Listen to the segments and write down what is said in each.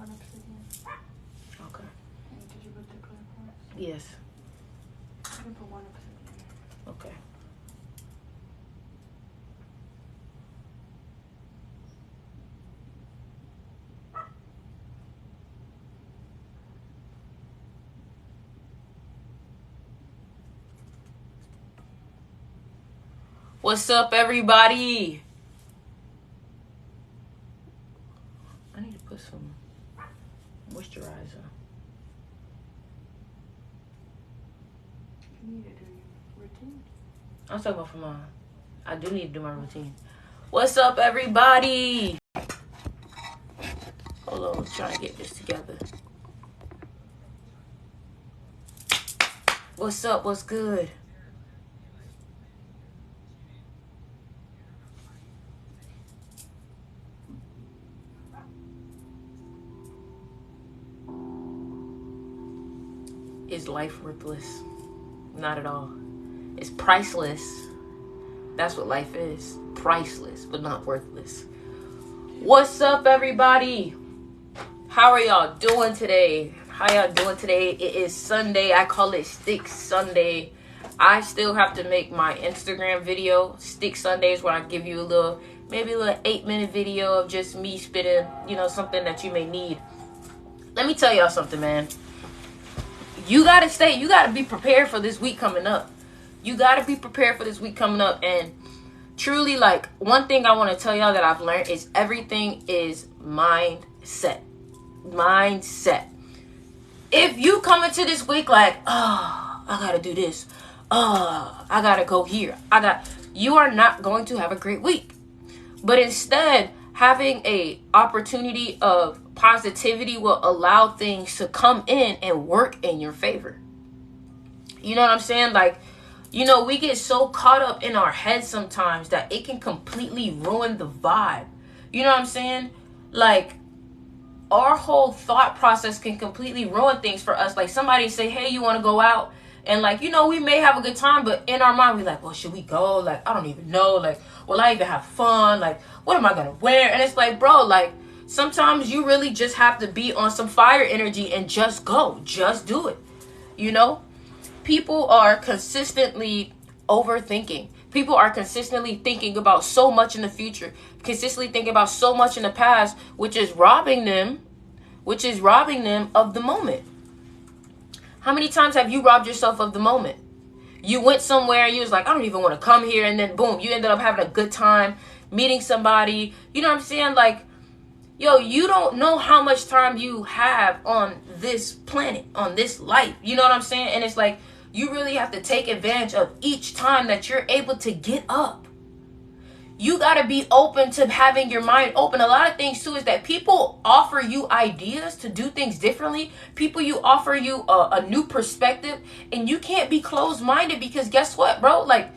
one obsidian. Okay. And did you put the clear parts? Yes. You can put one obsidian. Okay. What's up, everybody? I need to put some moisturizer. You need to do your routine. I'm talking about for mine. I do need to do my routine. What's up, everybody? Hold on, I'm trying to get this together. What's up? What's good? Is life worthless? Not at all. It's priceless. That's what life is. Priceless, but not worthless. What's up, everybody? How are y'all doing today? How y'all doing today? It is Sunday. I call it Stick Sunday. I still have to make my Instagram video. Stick Sundays, where I give you maybe a little 8-minute video of just me spitting, something that you may need. Let me tell y'all something, man. You gotta be prepared for this week coming up. And truly, like, one thing I want to tell y'all that I've learned is everything is mindset. If you come into this week like, I gotta do this, I gotta go here, you are not going to have a great week. But instead, having a opportunity of positivity will allow things to come in and work in your favor. You know what I'm saying? Like, we get so caught up in our heads sometimes that it can completely ruin the vibe. You know what I'm saying? Like, our whole thought process can completely ruin things for us. Like, somebody say, hey, you want to go out? And, like, we may have a good time, but in our mind, we're like, well, should we go? Like, I don't even know. Like, will I even have fun? Like, what am I going to wear? And it's like, bro, like, sometimes you really just have to be on some fire energy and just go. Just do it. People are consistently overthinking. People are consistently thinking about so much in the future, consistently thinking about so much in the past, which is robbing them of the moment. How many times have you robbed yourself of the moment? You went somewhere and you was like, I don't even want to come here. And then boom, you ended up having a good time, meeting somebody. You know what I'm saying? Like, yo, you don't know how much time you have on this planet, on this life. You know what I'm saying? And it's like, you really have to take advantage of each time that you're able to get up. You got to be open to having your mind open. A lot of things too is that people offer you ideas to do things differently. People offer you a new perspective, and you can't be closed-minded, because guess what, bro? Like,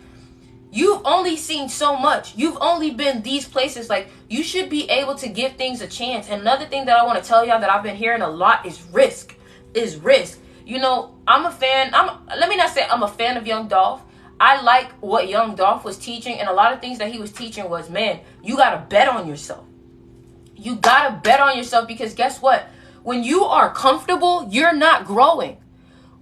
you've only seen so much. You've only been these places. Like, you should be able to give things a chance. And another thing that I want to tell y'all that I've been hearing a lot is risk. I'm a fan. Let me not say I'm a fan of Young Dolph. I like what Young Dolph was teaching, and a lot of things that he was teaching was, man, you got to bet on yourself. You got to bet on yourself, because guess what? When you are comfortable, you're not growing.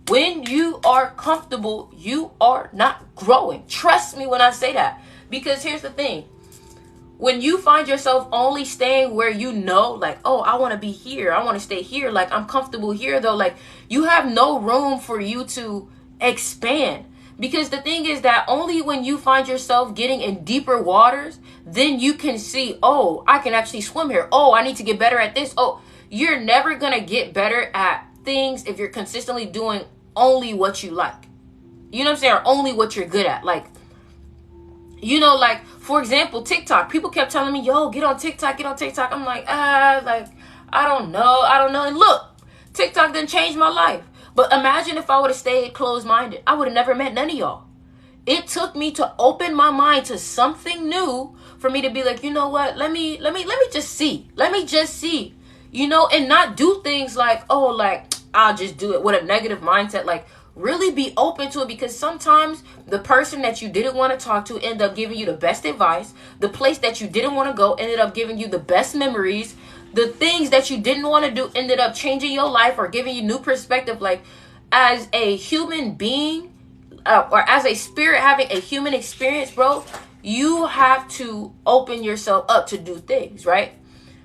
When you are comfortable, you are not growing. Trust me when I say that. Because here's the thing. When you find yourself only staying where like, oh, I want to be here, I want to stay here, like, I'm comfortable here, though, like, you have no room for you to expand. Because the thing is that only when you find yourself getting in deeper waters, then you can see, oh, I can actually swim here. Oh, I need to get better at this. Oh, you're never going to get better at things if you're consistently doing only what you like. You know what I'm saying? Or only what you're good at. Like, like, for example, TikTok. People kept telling me, yo, get on TikTok. I'm like, I don't know. And look, TikTok didn't change my life. But imagine if I would have stayed closed-minded. I would have never met none of y'all. It took me to open my mind to something new for me to be like, you know what? Let me just see. And not do things like, oh, like, I'll just do it with a negative mindset. Like, really be open to it, because sometimes the person that you didn't want to talk to ended up giving you the best advice. The place that you didn't want to go ended up giving you the best memories. The things that you didn't want to do ended up changing your life or giving you new perspective. Like, as a human being, or as a spirit having a human experience, bro, you have to open yourself up to do things, right?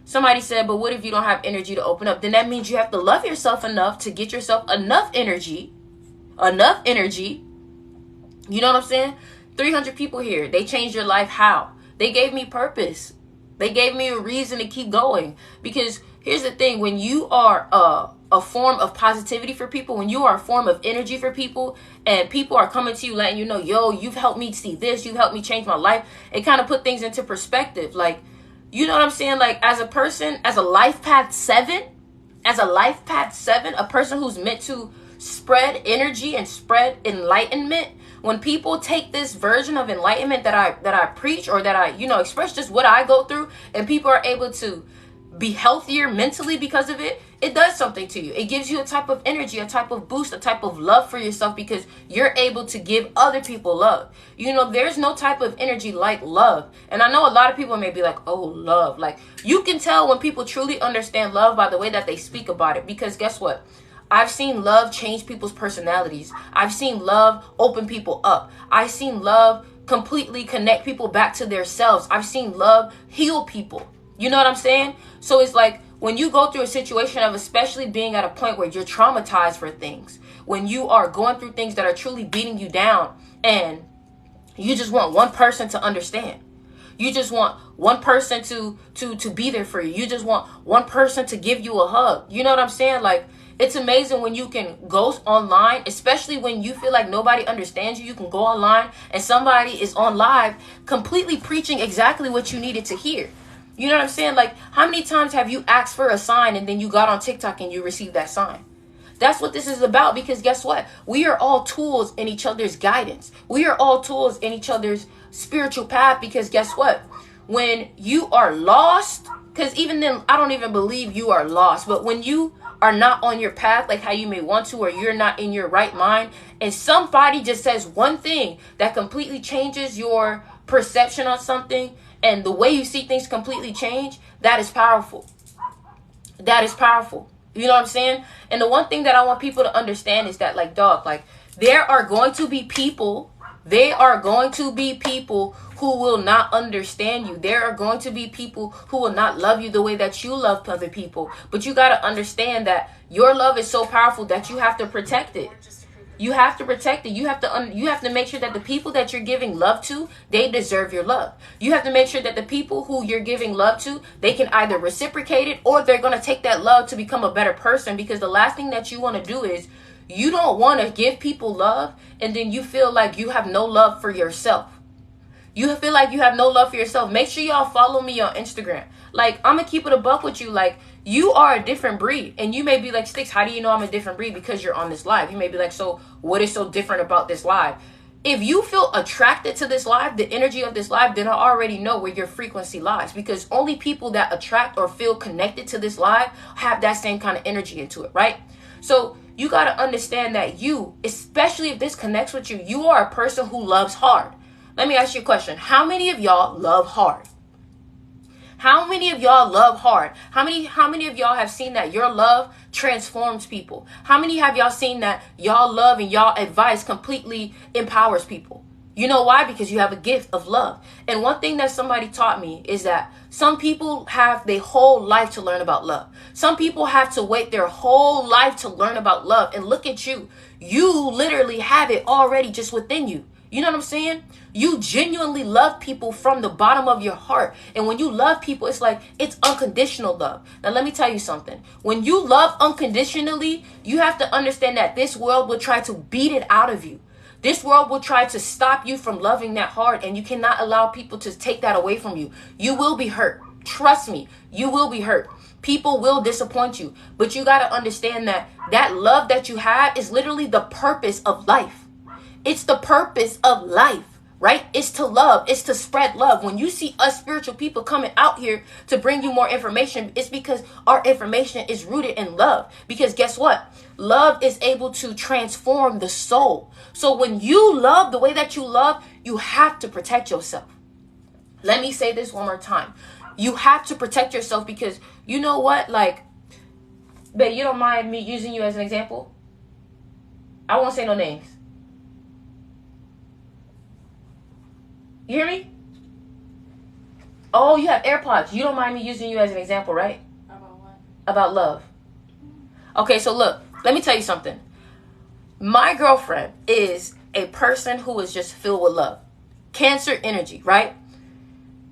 Somebody said, but what if you don't have energy to open up? Then that means you have to love yourself enough to get yourself enough energy. You know what I'm saying? 300 people here. They changed your life. How? They gave me purpose. They gave me a reason to keep going. Because here's the thing. When you are a form of positivity for people, when you are a form of energy for people, and people are coming to you letting you know, yo, you've helped me see this. You've helped me change my life. It kind of put things into perspective. Like, you know what I'm saying? Like, as a person, as a life path 7, a person who's meant to spread energy and spread enlightenment, when people take this version of enlightenment that I preach, or that I, express just what I go through, and people are able to be healthier mentally because of it, it does something to you. It gives you a type of energy, a type of boost, a type of love for yourself, because you're able to give other people love. There's no type of energy like love. And I know a lot of people may be like, oh, love. Like, you can tell when people truly understand love by the way that they speak about it. Because guess what? I've seen love change people's personalities. I've seen love open people up. I've seen love completely connect people back to their selves. I've seen love heal people. You know what I'm saying? So it's like, when you go through a situation of, especially being at a point where you're traumatized for things, when you are going through things that are truly beating you down, and you just want one person to understand. You just want one person to be there for you. You just want one person to give you a hug. You know what I'm saying? Like, it's amazing when you can go online, especially when you feel like nobody understands you. You can go online and somebody is on live completely preaching exactly what you needed to hear. You know what I'm saying? Like, how many times have you asked for a sign and then you got on TikTok and you received that sign? That's what this is about, because guess what? We are all tools in each other's guidance. We are all tools in each other's spiritual path, because guess what? When you are lost, because even then, I don't even believe you are lost, but when you are not on your path like how you may want to, or you're not in your right mind, and somebody just says one thing that completely changes your perception on something, and the way you see things completely change, that is powerful. That is powerful. You know what I'm saying? And the one thing that I want people to understand is that, like, dog, like, there are going to be people who will not understand you. There are going to be people who will not love you the way that you love other people. But you got to understand that your love is so powerful that you have to protect it. You have to protect it. You have to make sure that the people that you're giving love to, they deserve your love. You have to make sure that the people who you're giving love to, they can either reciprocate it, or they're going to take that love to become a better person. Because the last thing that you want to do is, you don't want to give people love and then you feel like you have no love for yourself. You feel like you have no love for yourself. Make sure y'all follow me on Instagram. Like, I'm going to keep it a buck with you. Like, you are a different breed. And you may be like, Sticks, how do you know I'm a different breed? Because you're on this live. You may be like, so what is so different about this live? If you feel attracted to this live, the energy of this live, then I already know where your frequency lies. Because only people that attract or feel connected to this live have that same kind of energy into it, right? So you got to understand that you, especially if this connects with you, you are a person who loves hard. Let me ask you a question. How many of y'all love hard? How many of y'all love hard? How many of y'all have seen that your love transforms people? How many have y'all seen that y'all love and y'all advice completely empowers people? You know why? Because you have a gift of love. And one thing that somebody taught me is that some people have their whole life to learn about love. Some people have to wait their whole life to learn about love. And look at you. You literally have it already just within you. You know what I'm saying? You genuinely love people from the bottom of your heart. And when you love people, it's like, it's unconditional love. Now, let me tell you something. When you love unconditionally, you have to understand that this world will try to beat it out of you. This world will try to stop you from loving that hard, and you cannot allow people to take that away from you. You will be hurt. Trust me, you will be hurt. People will disappoint you, but you got to understand that that love that you have is literally the purpose of life. It's the purpose of life, right? It's to love. It's to spread love. When you see us spiritual people coming out here to bring you more information, it's because our information is rooted in love. Because guess what? Love is able to transform the soul. So when you love the way that you love, you have to protect yourself. Let me say this one more time. You have to protect yourself because you know what? Like, babe, you don't mind me using you as an example? I won't say no names. You hear me? Oh, you have AirPods. You don't mind me using you as an example, right? About what? About love. Okay, so look, let me tell you something. My girlfriend is a person who is just filled with love. Cancer energy, right?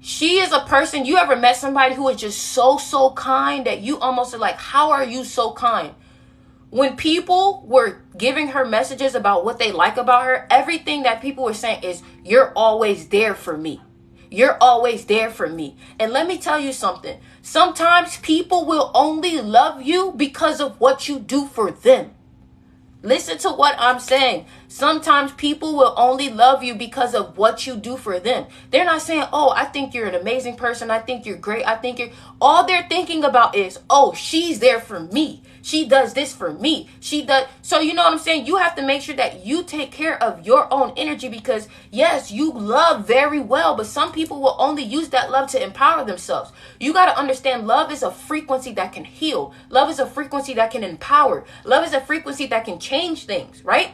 She is a person, you ever met somebody who is just so kind that you almost are like, how are you so kind? When people were giving her messages about what they like about her, everything that people were saying is, you're always there for me. You're always there for me. And let me tell you something. Sometimes people will only love you because of what you do for them. Listen to what I'm saying. Sometimes people will only love you because of what you do for them. They're not saying, oh, I think you're an amazing person. I think you're great. I think you're... All they're thinking about is, oh, she's there for me. She does this for me. She does... So you know what I'm saying? You have to make sure that you take care of your own energy because, yes, you love very well, but some people will only use that love to empower themselves. You got to understand love is a frequency that can heal. Love is a frequency that can empower. Love is a frequency that can change things, right?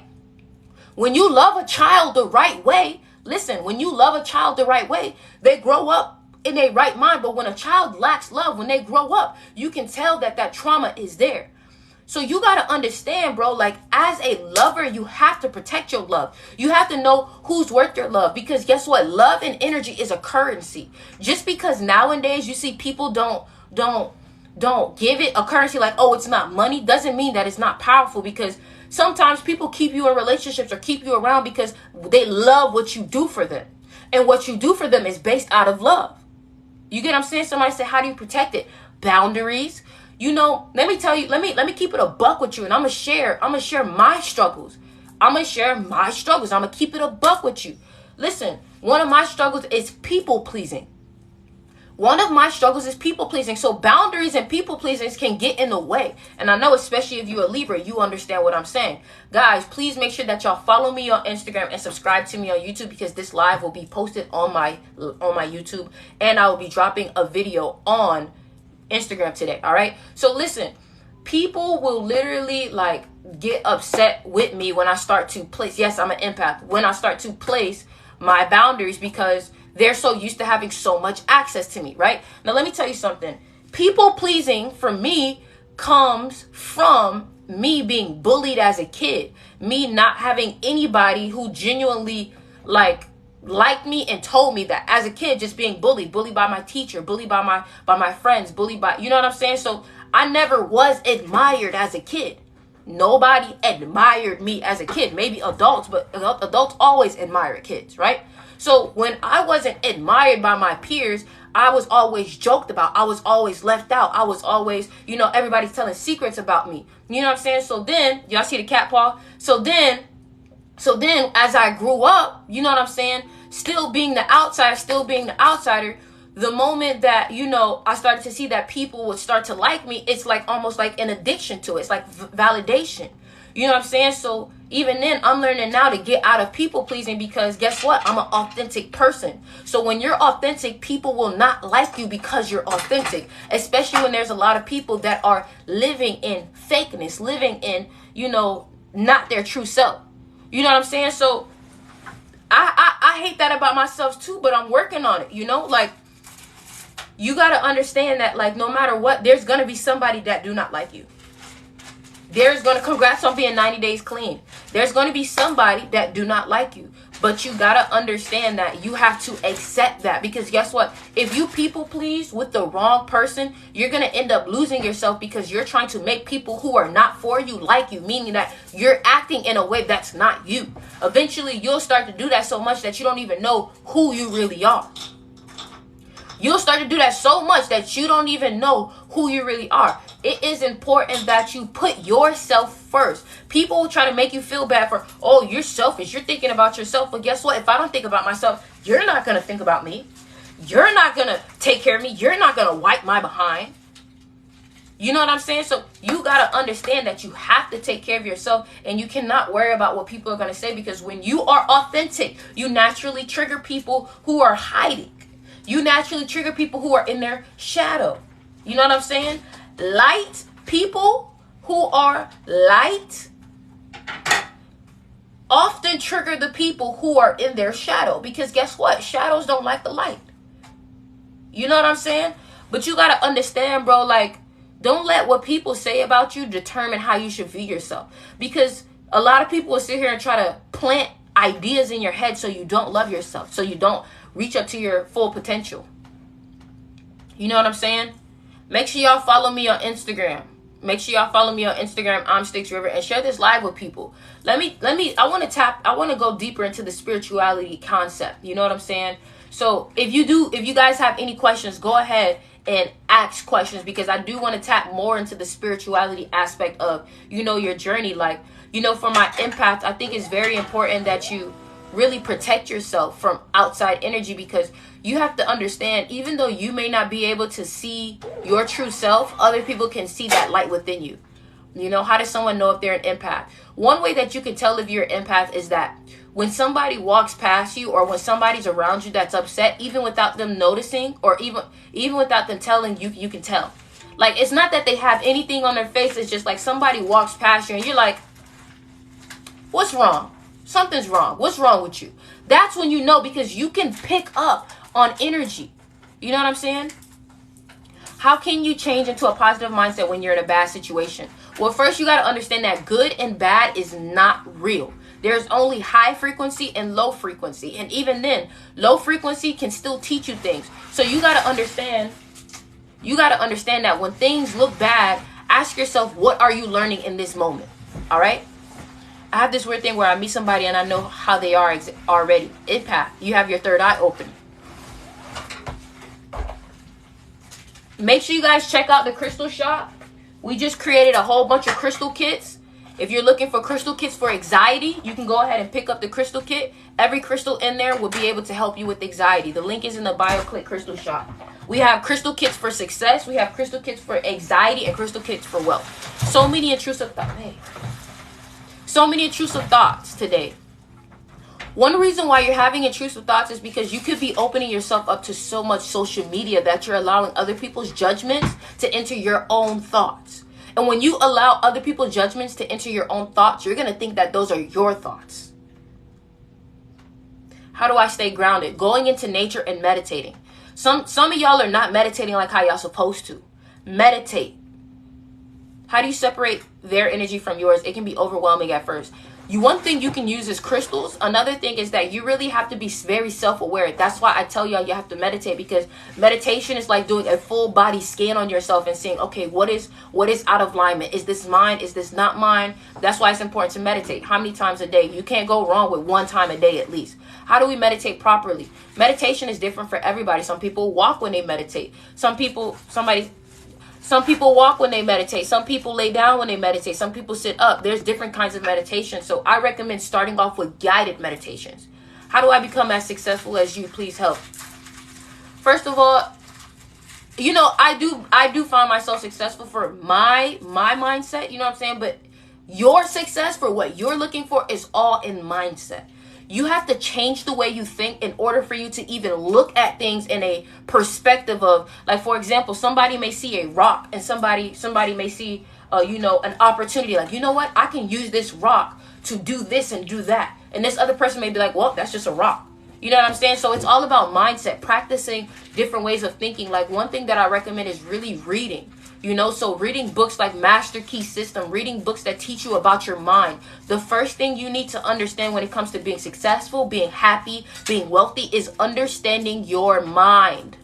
When you love a child the right way, listen, when you love a child the right way, they grow up in their right mind. But when a child lacks love, when they grow up, you can tell that that trauma is there. So you got to understand, bro, like as a lover, you have to protect your love. You have to know who's worth your love because guess what? Love and energy is a currency. Just because nowadays you see people don't give it a currency like, oh, it's not money, doesn't mean that it's not powerful because sometimes people keep you in relationships or keep you around because they love what you do for them. And what you do for them is based out of love. You get what I'm saying? Somebody said, how do you protect it? Boundaries. You know, let me tell you, let me keep it a buck with you and I'm going to share my struggles. I'm going to share my struggles. I'm going to keep it a buck with you. Listen, one of my struggles is people pleasing. One of my struggles is people pleasing. So boundaries and people pleasing can get in the way. And I know, especially if you're a Libra, you understand what I'm saying. Guys, please make sure that y'all follow me on Instagram and subscribe to me on YouTube because this live will be posted on my YouTube. And I will be dropping a video on Instagram today. All right. So listen, people will literally like get upset with me when I start to place. Yes, I'm an empath. When I start to place my boundaries because they're so used to having so much access to me, right? Now, let me tell you something. People pleasing for me comes from me being bullied as a kid. Me not having anybody who genuinely liked me and told me that as a kid, just being bullied by my teacher, bullied by my friends, bullied by, you know what I'm saying? So I never was admired as a kid. Nobody admired me as a kid. Maybe adults, but adults always admire kids, right? So when I wasn't admired by my peers, I was always joked about. I was always left out. I was always, everybody's telling secrets about me. You know what I'm saying? So then, y'all see the cat paw? So then as I grew up, you know what I'm saying? Still being the outsider, the moment that, I started to see that people would start to like me, it's like almost like an addiction to it. It's like validation. You know what I'm saying? So even then, I'm learning now to get out of people pleasing because guess what? I'm an authentic person. So when you're authentic, people will not like you because you're authentic, especially when there's a lot of people that are living in fakeness, living in, not their true self. You know what I'm saying? So I hate that about myself too, but I'm working on it, like you got to understand that like no matter what, there's going to be somebody that do not like you. Congrats on being 90 days clean. There's going to be somebody that do not like you. But you got to understand that you have to accept that. Because guess what? If you people please with the wrong person, you're going to end up losing yourself because you're trying to make people who are not for you like you. Meaning that you're acting in a way that's not you. Eventually, you'll start to do that so much that you don't even know who you really are. You'll start to do that so much that you don't even know who you really are. It is important that you put yourself first. People will try to make you feel bad for, oh, you're selfish. You're thinking about yourself. But guess what? If I don't think about myself, you're not going to think about me. You're not going to take care of me. You're not going to wipe my behind. You know what I'm saying? So you got to understand that you have to take care of yourself and you cannot worry about what people are going to say because when you are authentic, you naturally trigger people who are hiding. You naturally trigger people who are in their shadow. You know what I'm saying? Light people who are light often trigger the people who are in their shadow, because guess what? Shadows don't like the light. You know what I'm saying? But you got to understand, bro, like, don't let what people say about you determine how you should view yourself. Because a lot of people will sit here and try to plant ideas in your head so you don't love yourself, so you don't reach up to your full potential. You know what I'm saying? Make sure y'all follow me on Instagram. I'm Sticks River, and share this live with people. I want to go deeper into the spirituality concept. You know what I'm saying? So if you guys have any questions, go ahead and ask questions, because I do want to tap more into the spirituality aspect of, your journey. Like, for my empath, I think it's very important that you really protect yourself from outside energy, because you have to understand, even though you may not be able to see your true self, other people can see that light within you. How does someone know if they're an empath? One way that you can tell if you're an empath is that when somebody walks past you, or when somebody's around you that's upset, even without them noticing, or even without them telling you, you can tell. Like, it's not that they have anything on their face. It's just like somebody walks past you and you're like, what's wrong? Something's wrong. What's wrong with you? That's when you know, because you can pick up on energy. You know what I'm saying? How can you change into a positive mindset when you're in a bad situation? Well, first you got to understand that good and bad is not real. There's only high frequency and low frequency. And even then, low frequency can still teach you things. So you got to understand that when things look bad, ask yourself, what are you learning in this moment? All right? I have this weird thing where I meet somebody and I know how they are already. Empath, you have your third eye open. Make sure you guys check out the crystal shop. We just created a whole bunch of crystal kits. If you're looking for crystal kits for anxiety, you can go ahead and pick up the crystal kit. Every crystal in there will be able to help you with anxiety. The link is in the bio. Click crystal shop. We have crystal kits for success. We have crystal kits for anxiety and crystal kits for wealth. So many intrusive thoughts today. One reason why you're having intrusive thoughts is because you could be opening yourself up to so much social media that you're allowing other people's judgments to enter your own thoughts. And when you allow other people's judgments to enter your own thoughts, you're going to think that those are your thoughts. How do I stay grounded? Going into nature and meditating. Some of y'all are not meditating like how y'all supposed to. Meditate. How do you separate their energy from yours? It can be overwhelming at first. One thing you can use is crystals. Another thing is that you really have to be very self-aware. That's why I tell y'all you have to meditate, because meditation is like doing a full body scan on yourself and saying, okay, what is out of alignment? Is this mine? Is this not mine? That's why it's important to meditate. How many times a day? You can't go wrong with one time a day at least. How do we meditate properly? Meditation is different for everybody. Some people walk when they meditate. Some people walk when they meditate. Some people lay down when they meditate. Some people sit up. There's different kinds of meditation. So I recommend starting off with guided meditations. How do I become as successful as you? Please help. First of all, I do find myself successful for my mindset. You know what I'm saying? But your success for what you're looking for is all in mindset. You have to change the way you think in order for you to even look at things in a perspective of, like, for example, somebody may see a rock and somebody may see, an opportunity. Like, you know what? I can use this rock to do this and do that. And this other person may be like, well, that's just a rock. You know what I'm saying? So it's all about mindset, practicing different ways of thinking. Like, one thing that I recommend is really reading. So reading books like Master Key System, reading books that teach you about your mind. The first thing you need to understand when it comes to being successful, being happy, being wealthy is understanding your mind.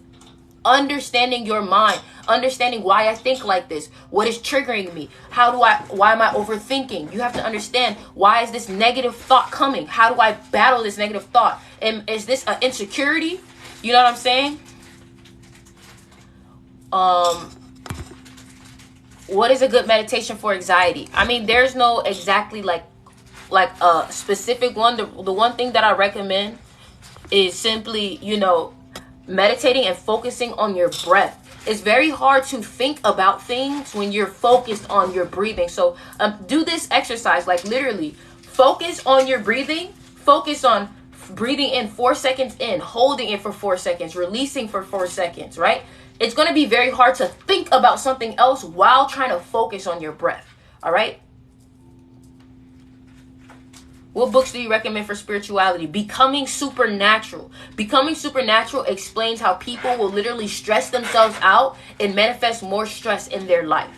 Understanding your mind. Understanding why I think like this. What is triggering me? Why am I overthinking? You have to understand, why is this negative thought coming? How do I battle this negative thought? And is this an insecurity? You know what I'm saying? What is a good meditation for anxiety? I mean, there's no exactly like a specific one. The one thing that I recommend is simply, meditating and focusing on your breath. It's very hard to think about things when you're focused on your breathing. So do this exercise, like literally focus on your breathing. Focus on breathing in 4 seconds in, holding it for 4 seconds, releasing for 4 seconds, right? It's going to be very hard to think about something else while trying to focus on your breath. All right. What books do you recommend for spirituality? Becoming Supernatural. Becoming Supernatural explains how people will literally stress themselves out and manifest more stress in their life.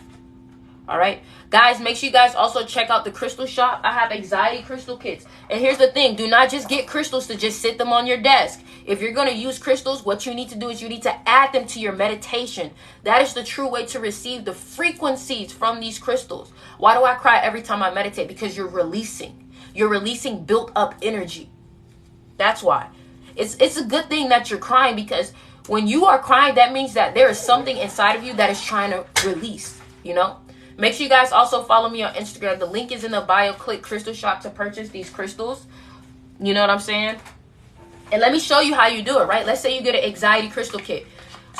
All right. Guys, make sure you guys also check out the crystal shop. I have anxiety crystal kits. And here's the thing. Do not just get crystals to just sit them on your desk. If you're going to use crystals, what you need to do is you need to add them to your meditation. That is the true way to receive the frequencies from these crystals. Why do I cry every time I meditate? Because you're releasing. You're releasing built up energy. That's why. It's a good thing that you're crying, because when you are crying, that means that there is something inside of you that is trying to release, you know? Make sure you guys also follow me on Instagram. The link is in the bio. Click Crystal Shop to purchase these crystals. You know what I'm saying? And let me show you how you do it, right? Let's say you get an anxiety crystal kit.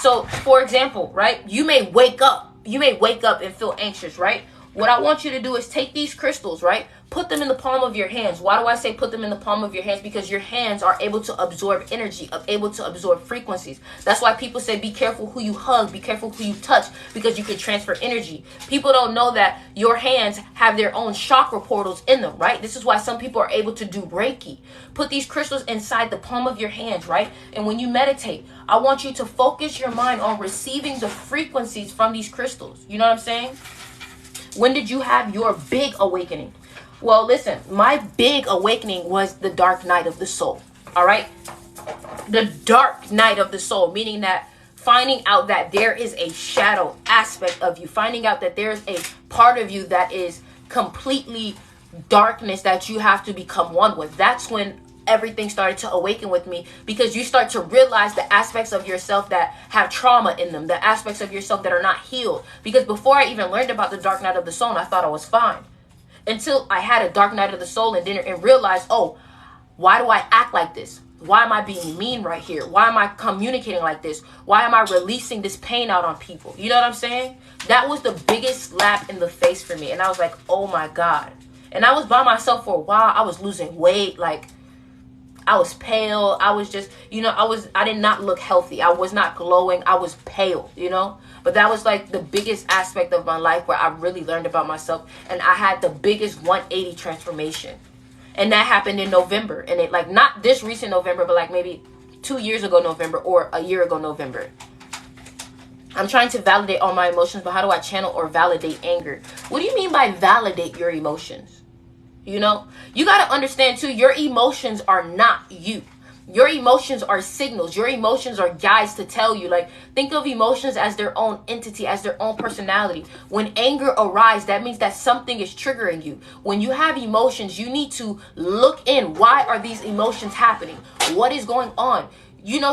So, for example, right? You may wake up and feel anxious, right? What I want you to do is take these crystals, right? Put them in the palm of your hands. Why do I say put them in the palm of your hands? Because your hands are able to absorb energy, able to absorb frequencies. That's why people say be careful who you hug, be careful who you touch, because you can transfer energy. People don't know that your hands have their own chakra portals in them, right? This is why some people are able to do Reiki. Put these crystals inside the palm of your hands, right? And when you meditate, I want you to focus your mind on receiving the frequencies from these crystals. You know what I'm saying? When did you have your big awakening? Well, listen, my big awakening was the dark night of the soul. All right. The dark night of the soul, meaning that finding out that there is a shadow aspect of you, finding out that there's a part of you that is completely darkness that you have to become one with. That's when everything started to awaken with me, because you start to realize the aspects of yourself that have trauma in them, the aspects of yourself that are not healed. Because before I even learned about the dark night of the soul, I thought I was fine. Until I had a dark night of the soul and realized, oh, why do I act like this? Why am I being mean right here? Why am I communicating like this? Why am I releasing this pain out on people? You know what I'm saying? That was the biggest slap in the face for me. And I was like, oh my God. And I was by myself for a while. I was losing weight. Like, I was pale. I was just, I did not look healthy. I was not glowing. I was pale, But that was like the biggest aspect of my life where I really learned about myself. And I had the biggest 180 transformation. And that happened in November. And it, like, not this recent November, but like maybe 2 years ago November or a year ago November. I'm trying to validate all my emotions, but how do I channel or validate anger? What do you mean by validate your emotions? You got to understand too, your emotions are not you. Your emotions are signals. Your emotions are guides to tell you. Like, think of emotions as their own entity, as their own personality. When anger arises, that means that something is triggering you. When you have emotions, you need to look in. Why are these emotions happening? What is going on?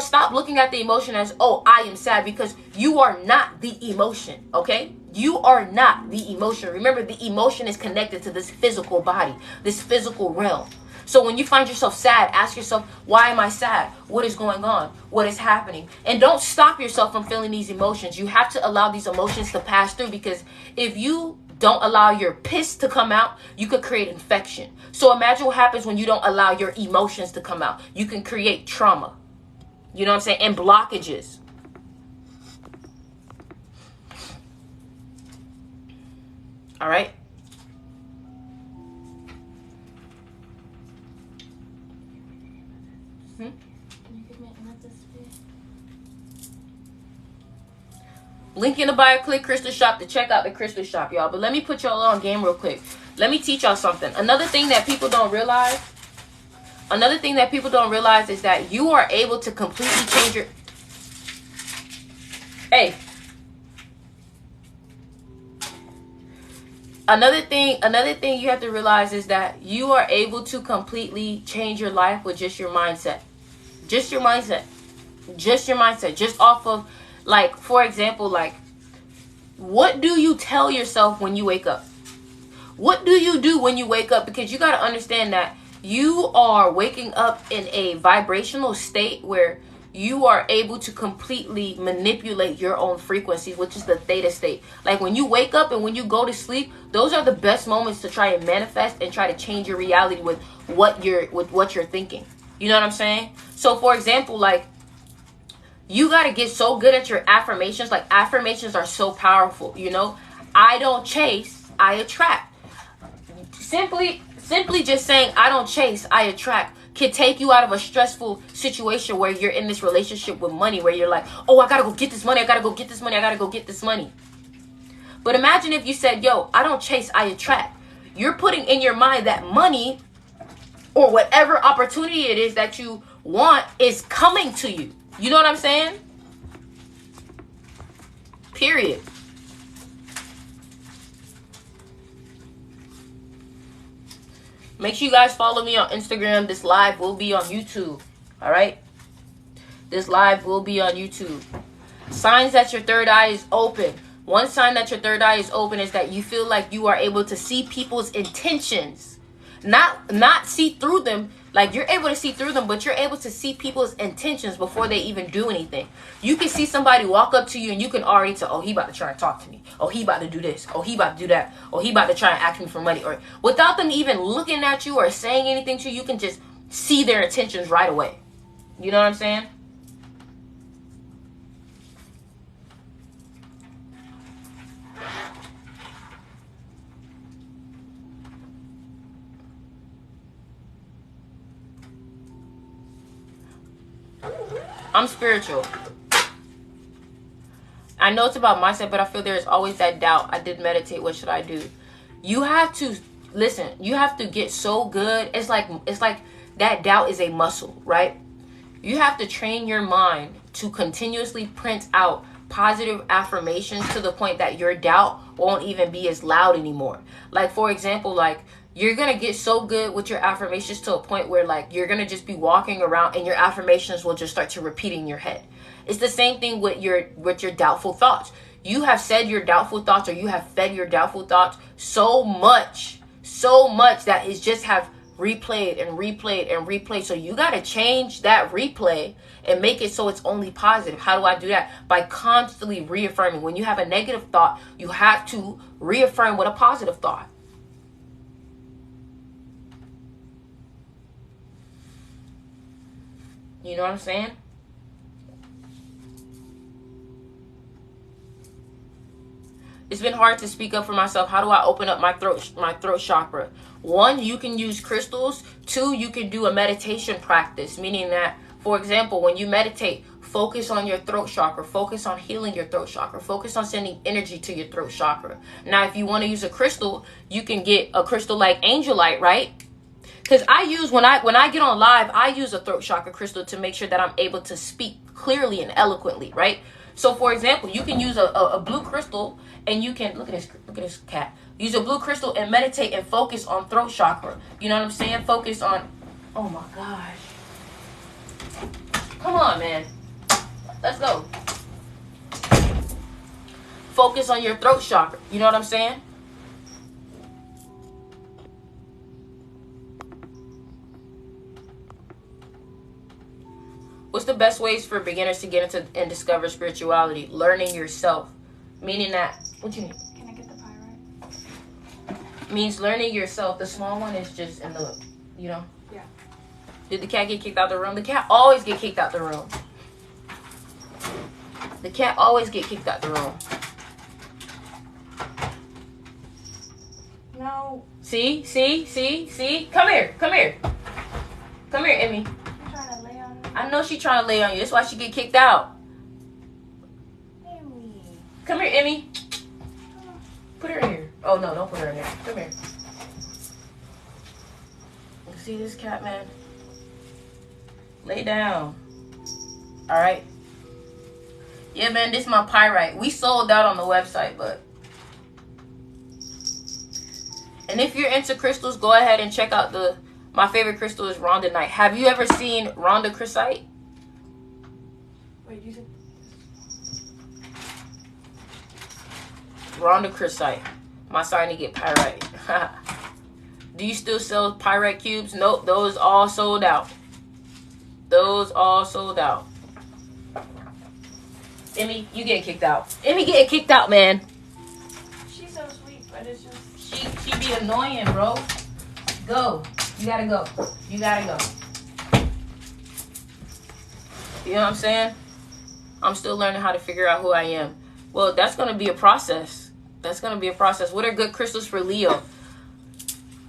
Stop looking at the emotion as, oh, I am sad, because you are not the emotion, okay? You are not the emotion. Remember, the emotion is connected to this physical body, this physical realm. So when you find yourself sad, ask yourself, why am I sad? What is going on? What is happening? And don't stop yourself from feeling these emotions. You have to allow these emotions to pass through, because if you don't allow your piss to come out, you could create infection. So imagine what happens when you don't allow your emotions to come out. You can create trauma. You know what I'm saying? And blockages. All right. Can you give me another spit? Link in the bio. Click Crystal Shop to check out the Crystal Shop, y'all. But let me put y'all on game real quick. Let me teach y'all something. Another thing that people don't realize is that you are able to completely change your... Hey. Another thing you have to realize is that you are able to completely change your life with just your mindset. Just your mindset. Just your mindset. Just off of, like, for example, like, what do you tell yourself when you wake up? What do you do when you wake up? Because you got to understand that you are waking up in a vibrational state where you are able to completely manipulate your own frequencies, which is the theta state. Like, when you wake up and when you go to sleep, those are the best moments to try and manifest and try to change your reality with what you're thinking. You know what I'm saying? So, for example, like, you got to get so good at your affirmations. Like, affirmations are so powerful, you know? I don't chase, I attract. Simply just saying, I don't chase, I attract, can take you out of a stressful situation where you're in this relationship with money, where you're like, oh, I got to go get this money, I got to go get this money, I got to go get this money. But imagine if you said, yo, I don't chase, I attract. You're putting in your mind that money or whatever opportunity it is that you want is coming to you. You know what I'm saying? Period. Make sure you guys follow me on Instagram. This live will be on YouTube. All right? This live will be on YouTube. Signs that your third eye is open. One sign that your third eye is open is that you feel like you are able to see people's intentions. Not see through them. Like, you're able to see through them, but you're able to see people's intentions before they even do anything. You can see somebody walk up to you and you can already tell, oh, he about to try and talk to me. Oh, he about to do this. Oh, he about to do that. Oh, he about to try and ask me for money. Or without them even looking at you or saying anything to you, you can just see their intentions right away. You know what I'm saying? I'm spiritual. I know it's about mindset, but I feel there is always that doubt. I did meditate. What should I do? You have to listen. You have to get so good. It's like that doubt is a muscle, right? You have to train your mind to continuously print out positive affirmations to the point that your doubt won't even be as loud anymore. Like, for example, like, you're going to get so good with your affirmations to a point where, like, you're going to just be walking around and your affirmations will just start to repeat in your head. It's the same thing with your doubtful thoughts. You have said your doubtful thoughts, or you have fed your doubtful thoughts so much that it's just have replayed and replayed and replayed. So you got to change that replay and make it so it's only positive. How do I do that? By constantly reaffirming. When you have a negative thought, you have to reaffirm with a positive thought. You know what I'm saying? It's been hard to speak up for myself. How do I open up my throat chakra? 1, you can use crystals. 2, you can do a meditation practice, meaning that, for example, when you meditate, focus on your throat chakra. Focus on healing your throat chakra. Focus on sending energy to your throat chakra. Now, if you want to use a crystal, you can get a crystal like angelite, right? Because I use, when I get on live, I use a throat chakra crystal to make sure that I'm able to speak clearly and eloquently, right? So, for example, you can use a blue crystal, and you can, look at this cat. Use a blue crystal and meditate and focus on throat chakra. You know what I'm saying? Focus on, oh my gosh. Come on, man. Let's go. Focus on your throat chakra. You know what I'm saying? What's the best ways for beginners to get into and discover spirituality? Learning yourself. Meaning that, what you mean? Can I get the pyrite? Means learning yourself. The small one is just in the, you know? Yeah. Did the cat get kicked out the room? The cat always get kicked out the room. The cat always get kicked out the room. No. See? Come here, Emmy. I'm trying to lay on it. I know she trying to lay on you. That's why she get kicked out. Emmy. Come here, Emmy. Put her in here. Oh, no, don't put her in there. Come here. See this cat, man? Lay down. All right. Yeah, man, this is my pyrite. We sold out on the website, but... And if you're into crystals, go ahead and check out my favorite crystal is rhodonite. Have you ever seen rhodochrosite? Wait, you said... Rhodochrosite. My starting to get pyrite. Do you still sell pyrite cubes? Nope, those all sold out. Emmy, you getting kicked out. Emmy getting kicked out, man. She's so sweet, but it's just... She be annoying, bro. Go. You gotta go. You know what I'm saying? I'm still learning how to figure out who I am. Well, that's going to be a process. That's going to be a process. What are good crystals for Leo?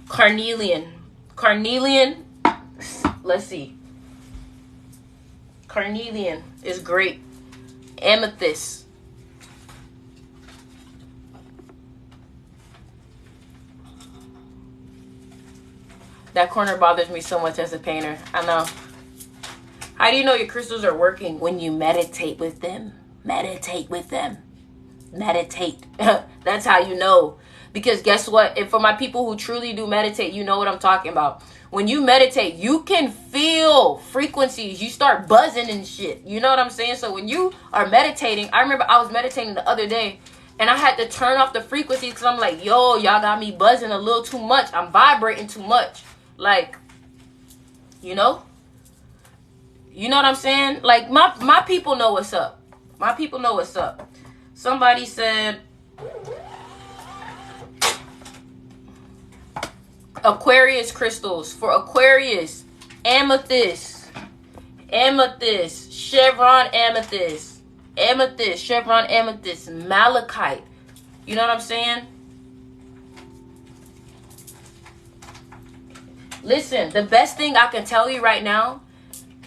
Carnelian. Carnelian, let's see. Carnelian is great. Amethyst. That corner bothers me so much as a painter. I know. How do you know your crystals are working? When you meditate with them. Meditate with them. Meditate. That's how you know. Because guess what? And for my people who truly do meditate, you know what I'm talking about. When you meditate, you can feel frequencies. You start buzzing and shit. You know what I'm saying? So when you are meditating, I remember I was meditating the other day, and I had to turn off the frequencies because I'm like, yo, y'all got me buzzing a little too much. I'm vibrating too much. Like, you know? You know what I'm saying? Like, my people know what's up. My people know what's up. Somebody said Aquarius crystals. For Aquarius, amethyst, amethyst, chevron amethyst, amethyst, chevron amethyst, malachite. You know what I'm saying? Listen, the best thing I can tell you right now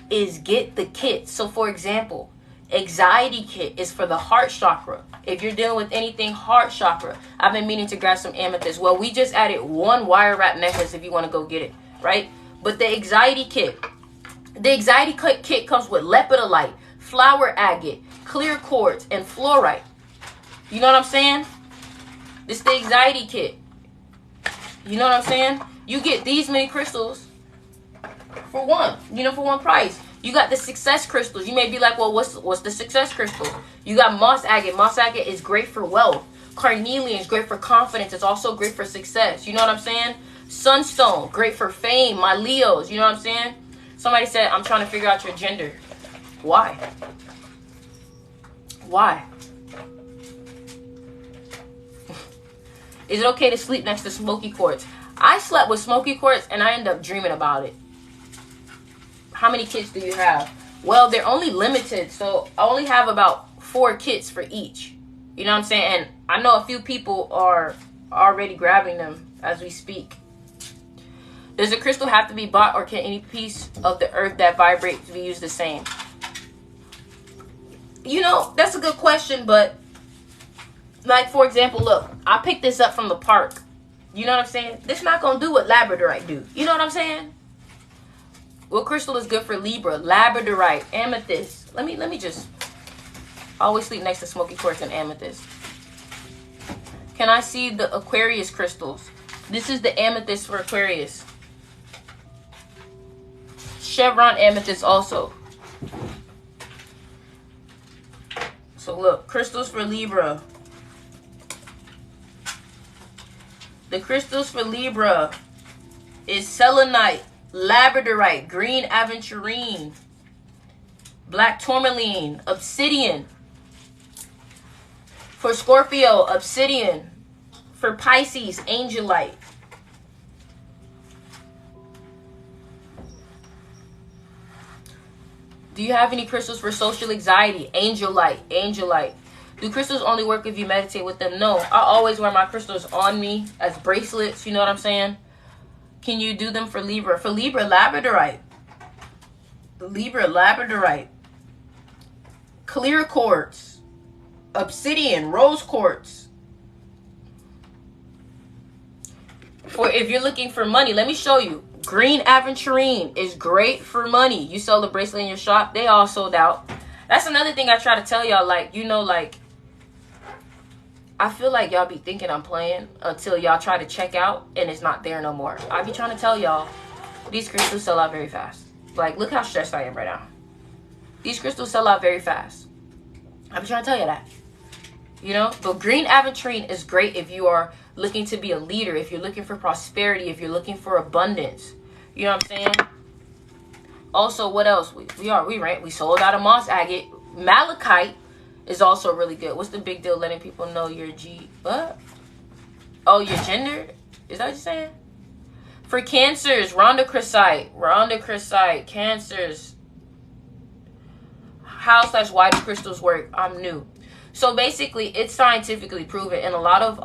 is get the kit. So for example, anxiety kit is for the heart chakra. If you're dealing with anything heart chakra, I've been meaning to grab some amethyst. Well, we just added one wire wrap necklace if you want to go get it, right? But the anxiety kit kit comes with lepidolite, flower agate, clear quartz, and fluorite. You know what I'm saying? This is the anxiety kit. You know what I'm saying? You get these many crystals for one, for one price. You got the success crystals. You may be like, well, what's the success crystal? You got moss agate. Moss agate is great for wealth. Carnelian is great for confidence. It's also great for success. You know what I'm saying? Sunstone, great for fame. My Leos, you know what I'm saying? Somebody said, I'm trying to figure out your gender. Why? Why? Is it okay to sleep next to smoky quartz? I slept with smoky quartz and I end up dreaming about it. How many kits do you have? Well, they're only limited, so I only have about 4 kits for each. You know what I'm saying? And I know a few people are already grabbing them as we speak. Does a crystal have to be bought, or can any piece of the earth that vibrates be used the same? That's a good question, but like, for example, look, I picked this up from the park. You know what I'm saying? This not going to do what labradorite do. You know what I'm saying? What crystal is good for Libra? Labradorite, amethyst. Let me just always sleep next to smoky quartz and amethyst. Can I see the Aquarius crystals? This is the amethyst for Aquarius. Chevron amethyst also. So look, crystals for Libra. The crystals for Libra is selenite, labradorite, green aventurine, black tourmaline, obsidian. For Scorpio, obsidian. For Pisces, angelite. Do you have any crystals for social anxiety? Angelite, angelite. Do crystals only work if you meditate with them? No, I always wear my crystals on me as bracelets. You know what I'm saying? Can you do them for Libra? For Libra, labradorite. Libra, labradorite. Clear quartz. Obsidian, rose quartz. For if you're looking for money, let me show you. Green aventurine is great for money. You sell the bracelet in your shop, they all sold out. That's another thing I try to tell y'all. I feel like y'all be thinking I'm playing until y'all try to check out and it's not there no more. I be trying to tell y'all, these crystals sell out very fast. Like, look how stressed I am right now. These crystals sell out very fast. I be trying to tell you that. But green aventurine is great if you are looking to be a leader, if you're looking for prosperity, if you're looking for abundance. You know what I'm saying? Also, what else? We sold out of moss agate. Malachite is also really good. What's the big deal letting people know your what? Oh, your gender? Is that what you're saying? For cancers, rhodochrosite, cancers. Why do crystals work? I'm new. So basically, it's scientifically proven, and a lot of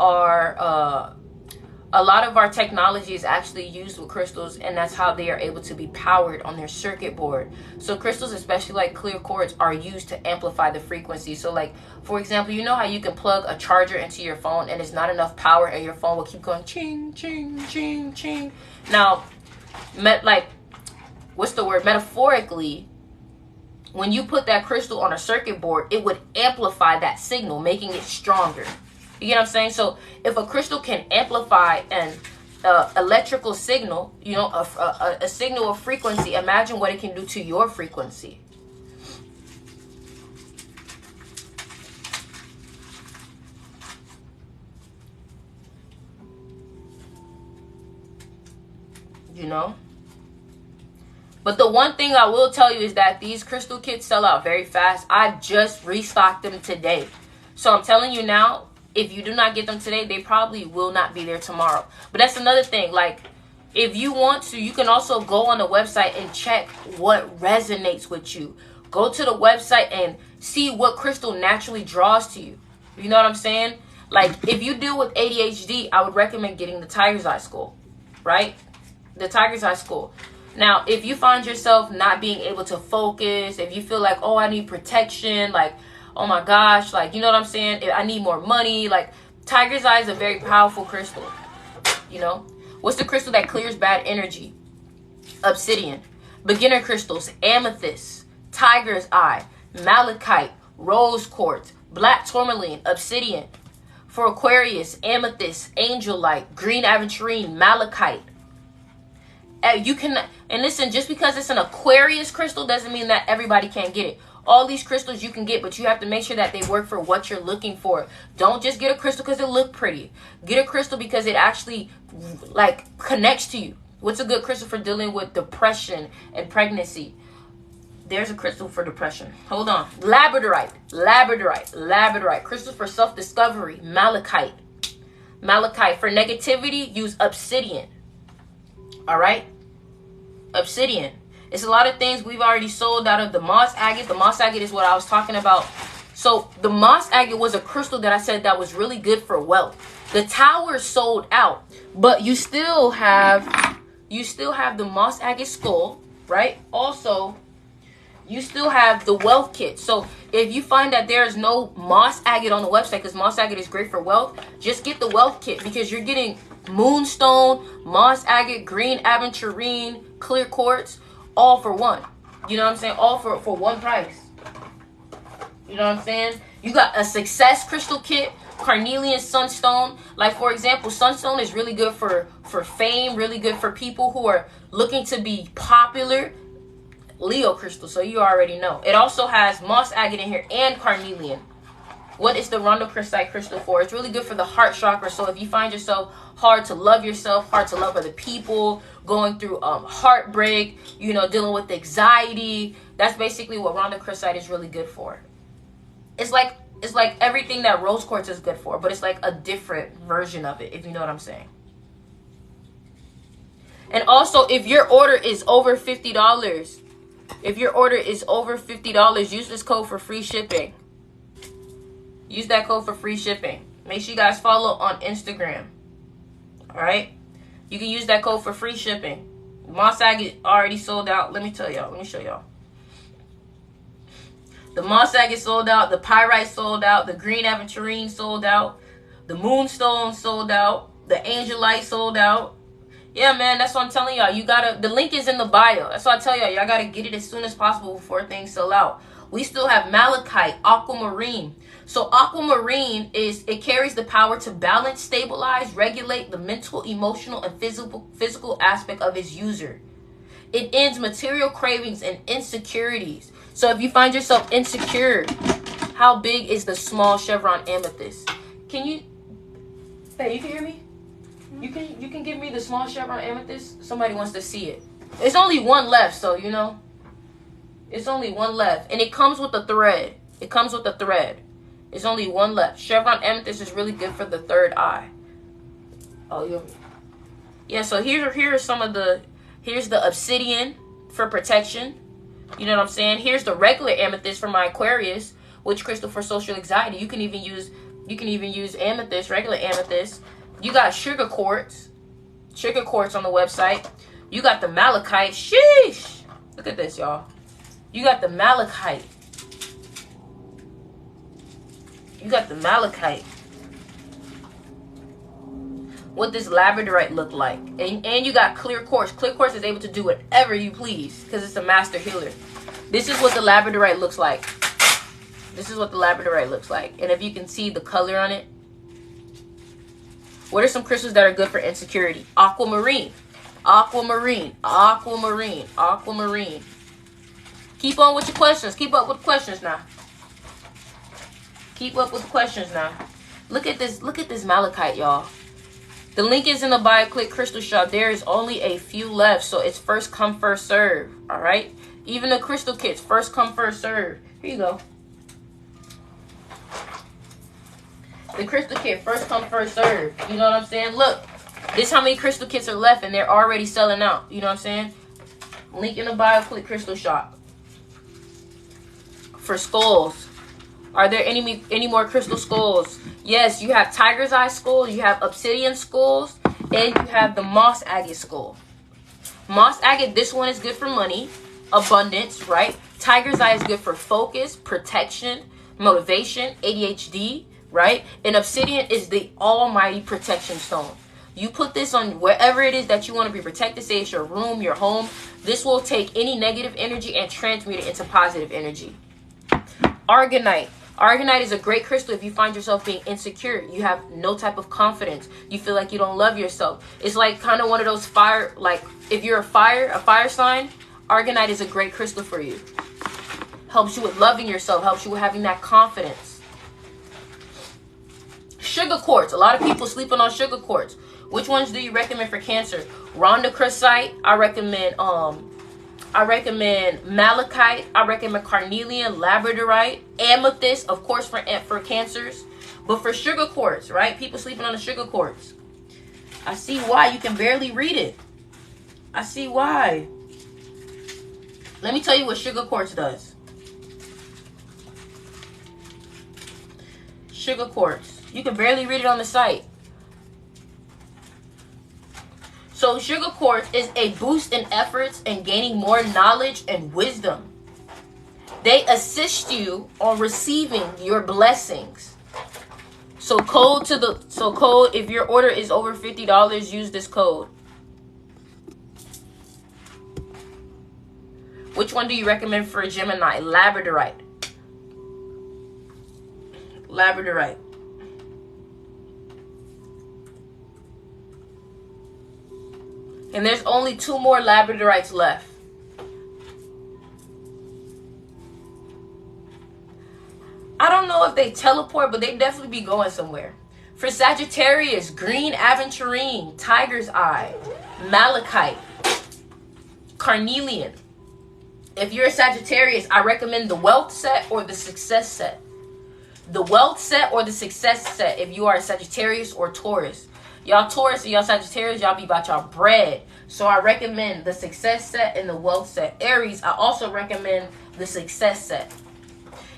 our technology is actually used with crystals, and that's how they are able to be powered on their circuit board. So crystals, especially like clear quartz, are used to amplify the frequency. So like, for example, you know how you can plug a charger into your phone and it's not enough power and your phone will keep going ching, ching, ching, ching. Now, metaphorically, when you put that crystal on a circuit board, it would amplify that signal, making it stronger. You get what I'm saying? So if a crystal can amplify an electrical signal, you know, a signal of frequency, imagine what it can do to your frequency. You know? But the one thing I will tell you is that these crystal kits sell out very fast. I just restocked them today. So I'm telling you now, if you do not get them today, they probably will not be there tomorrow. But that's another thing. Like, if you want to, you can also go on the website and check what resonates with you. Go to the website and see what crystal naturally draws to you. You know what I'm saying? Like, if you deal with ADHD, I would recommend getting the Tiger's Eye Skull, right? The Tiger's Eye Skull. Now, if you find yourself not being able to focus, if you feel like, oh, I need protection, like, oh my gosh, like, you know what I'm saying? I need more money. Like, Tiger's Eye is a very powerful crystal, you know? What's the crystal that clears bad energy? Obsidian. Beginner crystals, amethyst, Tiger's Eye, malachite, rose quartz, black tourmaline, obsidian. For Aquarius, amethyst, angel light, green aventurine, malachite. You can, and listen, just because it's an Aquarius crystal doesn't mean that everybody can get it. All these crystals you can get, but you have to make sure that they work for what you're looking for. Don't just get a crystal because it looks pretty. Get a crystal because it actually, like, connects to you. What's a good crystal for dealing with depression and pregnancy? There's a crystal for depression. Hold on. Labradorite. Crystals for self-discovery. Malachite. For negativity, use obsidian. All right? Obsidian. It's a lot of things we've already sold out of. The moss agate. The moss agate is what I was talking about. So the moss agate was a crystal that I said that was really good for wealth. The tower sold out, but you still have the moss agate skull, right? Also, you still have the wealth kit. So if you find that there's no moss agate on the website, because moss agate is great for wealth, just get the wealth kit, because you're getting moonstone, moss agate, green aventurine, clear quartz, all for one. You know what I'm saying? All for one price. You know what I'm saying? You got a success crystal kit, carnelian sunstone. Like, for example, sunstone is really good for fame, really good for people who are looking to be popular. Leo crystal, so you already know. It also has moss agate in here and carnelian. What is the rhodochrosite crystal for? It's really good for the heart chakra. So if you find yourself hard to love yourself, hard to love other people, going through heartbreak, you know, dealing with anxiety, that's basically what rhodochrosite is really good for. It's like everything that rose quartz is good for, but it's like a different version of it, if you know what I'm saying. And also, if your order is over $50, use this code for free shipping. Use that code for free shipping. Make sure you guys follow on Instagram. All right? You can use that code for free shipping. Moss agate already sold out. Let me tell y'all. Let me show y'all. The moss agate sold out. The pyrite sold out. The green aventurine sold out. The moonstone sold out. The angelite sold out. Yeah, man, that's what I'm telling y'all. You gotta, the link is in the bio. That's what I tell y'all. Y'all gotta get it as soon as possible before things sell out. We still have malachite, aquamarine. So aquamarine it carries the power to balance, stabilize, regulate the mental, emotional, and physical aspect of its user. It ends material cravings and insecurities. So if you find yourself insecure, how big is the small chevron amethyst? Can you, hey, you can hear me? You can give me the small chevron amethyst? Somebody wants to see it. It's only one left, so you know. It's only one left. And it comes with a thread. It's only one left. Chevron amethyst is really good for the third eye. Oh, yeah, so here are some of the, here's the obsidian for protection. You know what I'm saying? Here's the regular amethyst for my Aquarius, which crystal for social anxiety. You can even use amethyst, regular amethyst. You got sugar quartz on the website. You got the malachite. Sheesh. Look at this, y'all. You got the malachite. You got the malachite. What does labradorite look like? And you got clear quartz. Clear quartz is able to do whatever you please because it's a master healer. This is what the labradorite looks like. This is what the labradorite looks like. And if you can see the color on it. What are some crystals that are good for insecurity? Aquamarine. Aquamarine. Aquamarine. Aquamarine. Keep on with your questions. Keep up with questions now. Keep up with questions now. Look at this. Look at this malachite, y'all. The link is in the bio. Click crystal shop. There is only a few left, so it's first come, first serve. All right. Even the crystal kits, first come, first serve. Here you go. The crystal kit, first come, first serve. You know what I'm saying? Look, this how many crystal kits are left, and they're already selling out. You know what I'm saying? Link in the bio. Click crystal shop. For skulls, are there any more crystal skulls? Yes, you have tiger's eye skulls, you have obsidian skulls, and you have the moss agate skull. Moss agate, this one is good for money, abundance, right? Tiger's eye is good for focus, protection, motivation, ADHD, right? And obsidian is the almighty protection stone. You put this on wherever it is that you want to be protected, say it's your room, your home. This will take any negative energy and transmute it into positive energy. Argonite. Argonite is a great crystal if you find yourself being insecure. You have no type of confidence. You feel like you don't love yourself. It's like kind of one of those fire, like if you're a fire sign, Argonite is a great crystal for you. Helps you with loving yourself, helps you with having that confidence. Sugar quartz. A lot of people sleeping on sugar quartz. Which ones do you recommend for Cancer? Rhodochrosite. I recommend malachite. I recommend carnelian, labradorite, amethyst, of course, for Cancers. But for sugar quartz, right? People sleeping on the sugar quartz. I see why. You can barely read it. I see why. Let me tell you what sugar quartz does. Sugar quartz. You can barely read it on the site. So sugar quartz is a boost in efforts and gaining more knowledge and wisdom. They assist you on receiving your blessings. So code if your order is over $50, use this code. Which one do you recommend for a Gemini? Labradorite. Labradorite. And there's only 2 more labradorites left. I don't know if they teleport, but they definitely be going somewhere. For Sagittarius, green aventurine, tiger's eye, malachite, carnelian. If you're a Sagittarius, I recommend the wealth set or the success set. The wealth set or the success set if you are a Sagittarius or Taurus. Y'all Taurus and y'all Sagittarius, y'all be about y'all bread. So I recommend the success set and the wealth set. Aries, I also recommend the success set.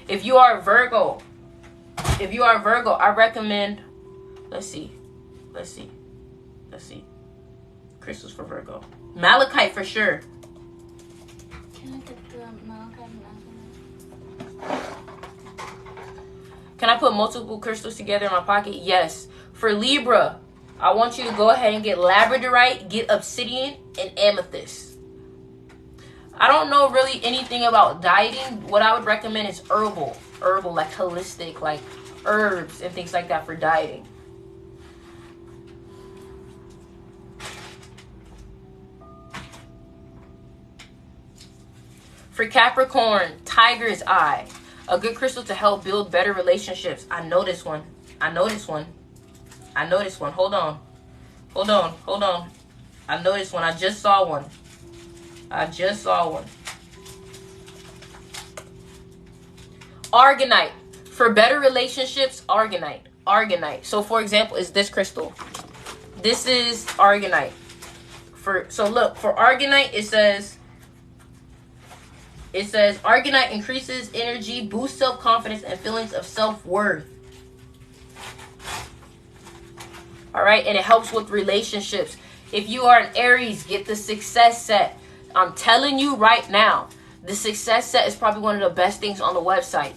If you are a Virgo, I recommend, let's see. Crystals for Virgo. Malachite for sure. Can I get the malachite and aconite? Can I put multiple crystals together in my pocket? Yes. For Libra, I want you to go ahead and get labradorite, get obsidian, and amethyst. I don't know really anything about dieting. What I would recommend is herbal, like holistic, like herbs and things like that for dieting. For Capricorn, tiger's eye. A good crystal to help build better relationships. I know this one. Hold on. I know this one. I just saw one. Argonite. For better relationships, Argonite. So for example, is this crystal. This is Argonite. So look, for Argonite, it says It says Argonite increases energy, boosts self-confidence, and feelings of self-worth. All right, and it helps with relationships. If you are an Aries, get the success set. I'm telling you right now, the success set is probably one of the best things on the website.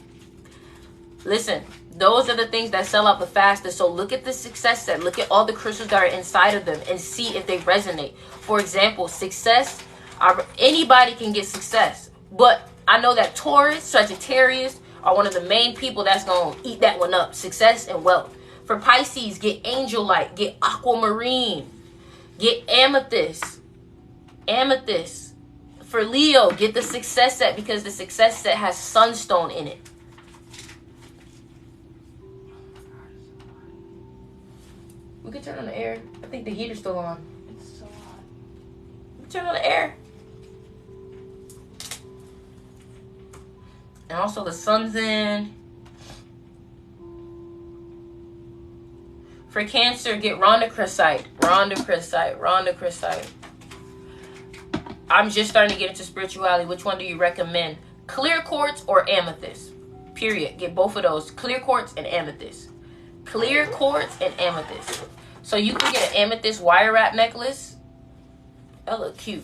Listen, those are the things that sell out the fastest. So look at the success set. Look at all the crystals that are inside of them and see if they resonate. For example, success, anybody can get success. But I know that Taurus, Sagittarius are one of the main people that's going to eat that one up. Success and wealth. For Pisces, get Angel Light, get Aquamarine, get Amethyst. Amethyst. For Leo, get the success set because the success set has Sunstone in it. We can turn on the air. I think the heater's still on. It's so hot. Turn on the air. And also the sun's in. For Cancer, get rhodochrosite. Rhodochrosite. I'm just starting to get into spirituality. Which one do you recommend? Clear quartz or amethyst? Period. Get both of those. Clear quartz and amethyst. Clear quartz and amethyst. So you can get an amethyst wire wrap necklace. That look cute.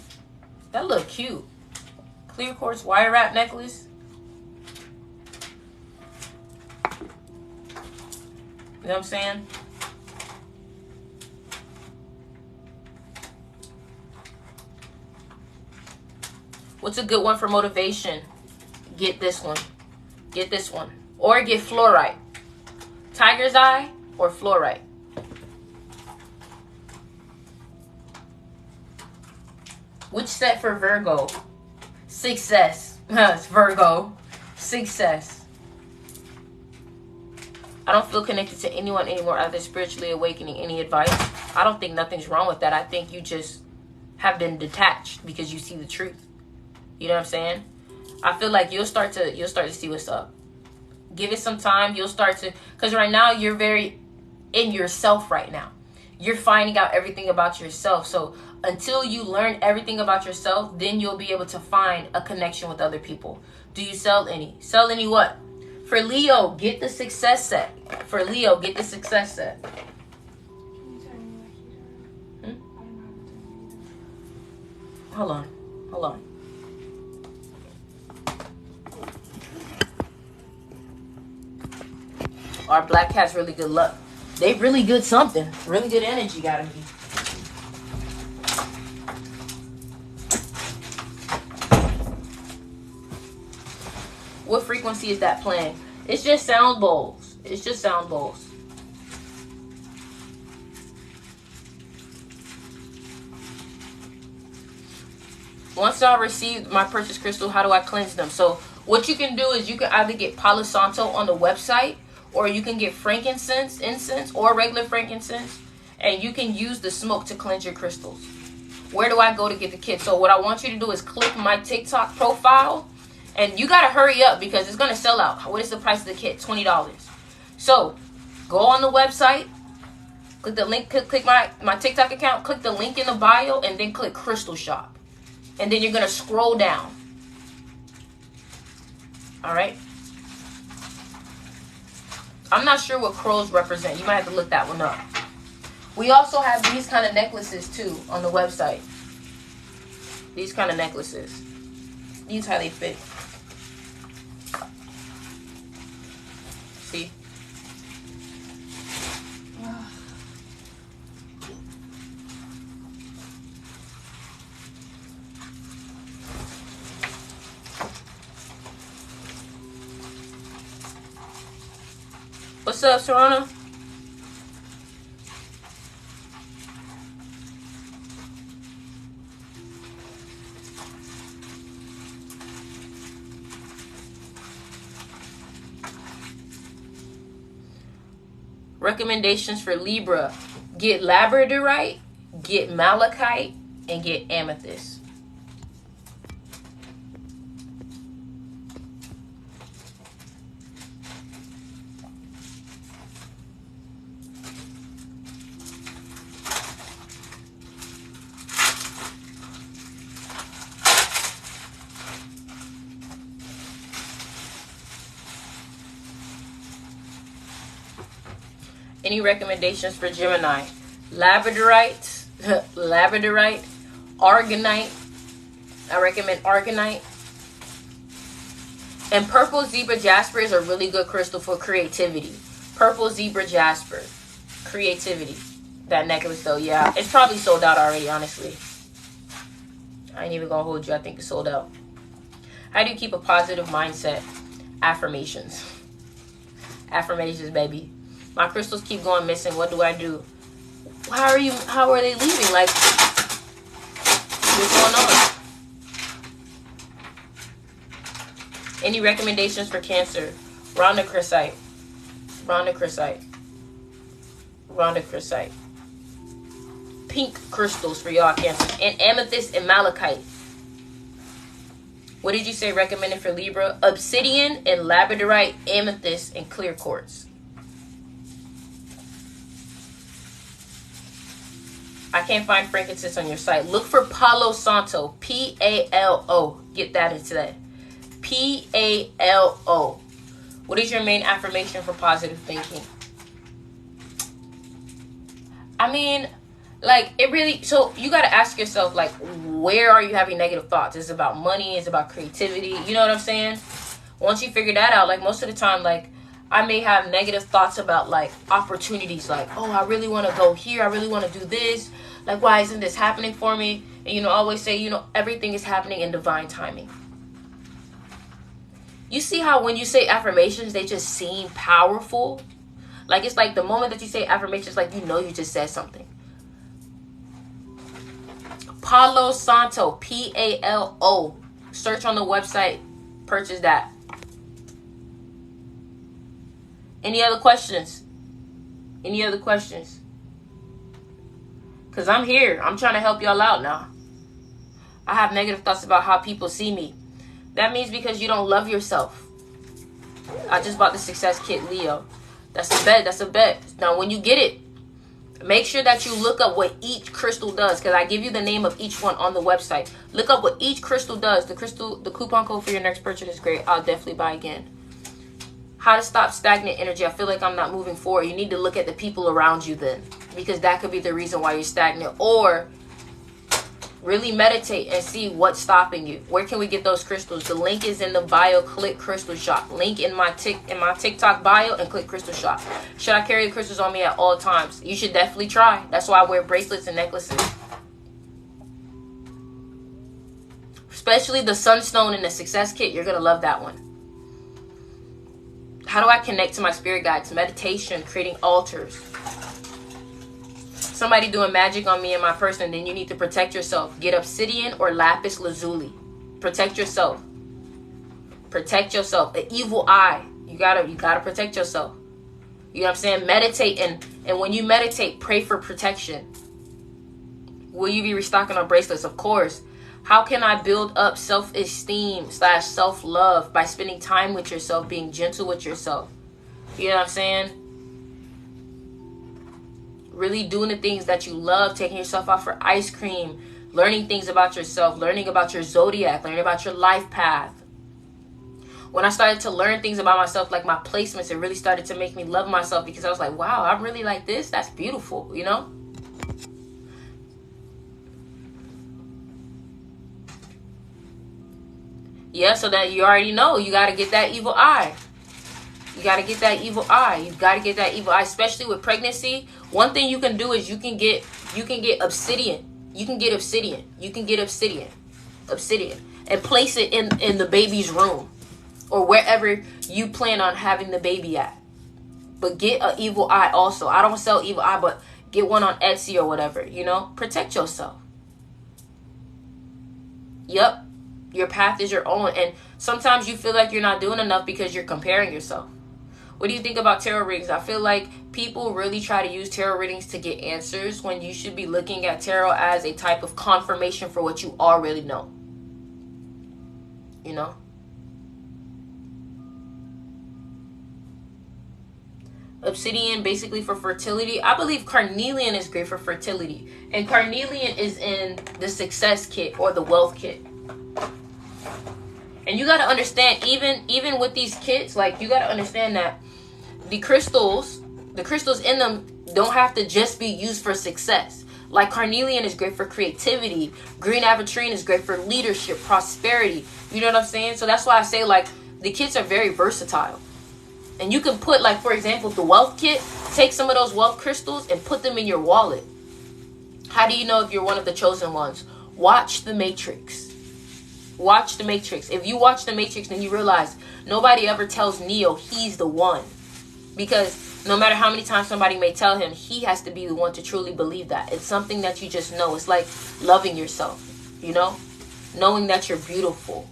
Clear quartz wire wrap necklace. You know what I'm saying? What's a good one for motivation? Get this one. Or get fluorite. Tiger's eye or fluorite. Which set for Virgo? Success. It's Virgo. Success. I don't feel connected to anyone anymore after spiritually awakening. Any advice? I don't think nothing's wrong with that. I think you just have been detached because you see the truth. You know what I'm saying? I feel like you'll start to see what's up. Give it some time. You'll start to, because right now you're very in yourself right now. You're finding out everything about yourself. So until you learn everything about yourself, then you'll be able to find a connection with other people. Do you sell any? Sell any what? For Leo, get the success set. Can you turn the heater? I don't know how to turn the heater. Hold on. Our black cat's really good luck. They really good something. Really good energy gotta be. What frequency is that playing? It's just sound bowls. Once I receive my purchase crystal, how do I cleanse them? So what you can do is you can either get Palo Santo on the website, or you can get frankincense, incense, or regular frankincense, and you can use the smoke to cleanse your crystals. Where do I go to get the kit? So what I want you to do is click my TikTok profile, and you gotta hurry up because it's gonna sell out. What is the price of the kit? $20. So go on the website, click the link, click my TikTok account, click the link in the bio, and then click Crystal Shop. And then you're gonna scroll down. All right. I'm not sure what crows represent. You might have to look that one up. We also have these kind of necklaces too on the website. These kind of necklaces. These how they fit. See? What's up, Serrano? Recommendations for Libra. Get labradorite, get malachite, and get amethyst. Any recommendations for Gemini? Labradorite, labradorite, argonite. I recommend argonite. And purple zebra jasper is a really good crystal for creativity. Purple zebra jasper, creativity. That necklace though, yeah, it's probably sold out already, honestly. I ain't even gonna hold you. I think it's sold out. How do you keep a positive mindset? Affirmations. Affirmations, baby. My crystals keep going missing. What do I do? How are they leaving? Like, what's going on? Any recommendations for Cancer? Rhodochrosite. Rhodochrosite. Rhodochrosite. Pink crystals for y'all, Cancer. And amethyst and malachite. What did you say recommended for Libra? Obsidian and labradorite, amethyst, and clear quartz. I can't find frankincense on your site. Look for Palo Santo. P-A-L-O. Get that instead. P-A-L-O. What is your main affirmation for positive thinking? I mean, like, it really, so you got to ask yourself, like, where are you having negative thoughts? Is it about money? Is it about creativity? You know what I'm saying? Once you figure that out, like, most of the time, like, I may have negative thoughts about, like, opportunities. Like, oh, I really want to go here. I really want to do this. Like, why isn't this happening for me? And, you know, I always say, you know, everything is happening in divine timing. You see how when you say affirmations, they just seem powerful? Like, it's like the moment that you say affirmations, like, you know you just said something. Palo Santo, P-A-L-O. Search on the website. Purchase that. Any other questions? Any other questions? Because I'm here. I'm trying to help y'all out now. I have negative thoughts about how people see me. That means because you don't love yourself. I just bought the Success Kit, Leo. That's a bet. That's a bet. Now, when you get it, make sure that you look up what each crystal does, because I give you the name of each one on the website. Look up what each crystal does. The coupon code for your next purchase is great. I'll definitely buy again. How to stop stagnant energy. I feel like I'm not moving forward. You need to look at the people around you then, because that could be the reason why you're stagnant. Or really meditate and see what's stopping you. Where can we get those crystals? The link is in the bio. Click Crystal Shop. Link in my TikTok bio and click Crystal Shop. Should I carry the crystals on me at all times? You should definitely try. That's why I wear bracelets and necklaces. Especially the Sunstone and the Success Kit. You're going to love that one. How do I connect to my spirit guides? Meditation, creating altars. Somebody doing magic on me and my person, then you need to protect yourself. Get obsidian or lapis lazuli. Protect yourself. Protect yourself. An evil eye. You gotta protect yourself. You know what I'm saying? Meditate, and when you meditate, pray for protection. Will you be restocking on bracelets? Of course. How can I build up self-esteem / self-love? By spending time with yourself, being gentle with yourself. You know what I'm saying? Really doing the things that you love, taking yourself out for ice cream, learning things about yourself, learning about your zodiac, learning about your life path. When I started to learn things about myself, like my placements, it really started to make me love myself, because I was like, wow, I'm really like this. That's beautiful, you know? Yeah, so that you already know, you got to get that evil eye. You got to get that evil eye. You got to get that evil eye, especially with pregnancy. One thing you can do is you can get obsidian. You can get obsidian. You can get obsidian. Obsidian. And place it in the baby's room or wherever you plan on having the baby at. But get an evil eye also. I don't sell evil eye, but get one on Etsy or whatever, you know? Protect yourself. Yep. Your path is your own. And sometimes you feel like you're not doing enough because you're comparing yourself. What do you think about tarot readings? I feel like people really try to use tarot readings to get answers, when you should be looking at tarot as a type of confirmation for what you already know. You know? Obsidian basically for fertility. I believe carnelian is great for fertility. And carnelian is in the Success Kit or the Wealth Kit. And you got to understand, even with these kits, like, you got to understand that the crystals The crystals in them don't have to just be used for success. Like carnelian is great for creativity. Green aventurine is great for leadership, prosperity. You know what I'm saying? So that's why I say, like, the kits are very versatile. And you can put, like, for example, the wealth kit. Take some of those wealth crystals and put them in your wallet. How do you know if you're one of the chosen ones? Watch The Matrix. Watch The Matrix. If you watch The Matrix, then you realize nobody ever tells Neo he's the one. Because no matter how many times somebody may tell him, he has to be the one to truly believe that. It's something that you just know. It's like loving yourself, you know? Knowing that you're beautiful.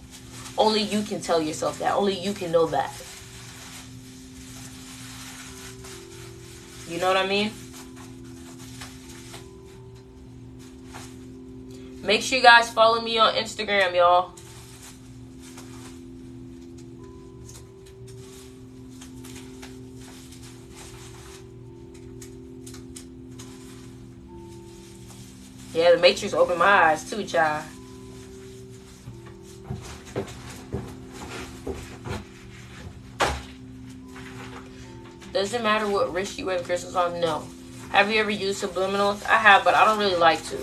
Only you can tell yourself that. Only you can know that. You know what I mean? Make sure you guys follow me on Instagram, y'all. Yeah, the Matrix opened my eyes too, child. Doesn't matter what wrist you wear the crystals on, no. Have you ever used subliminals? I have, but I don't really like to.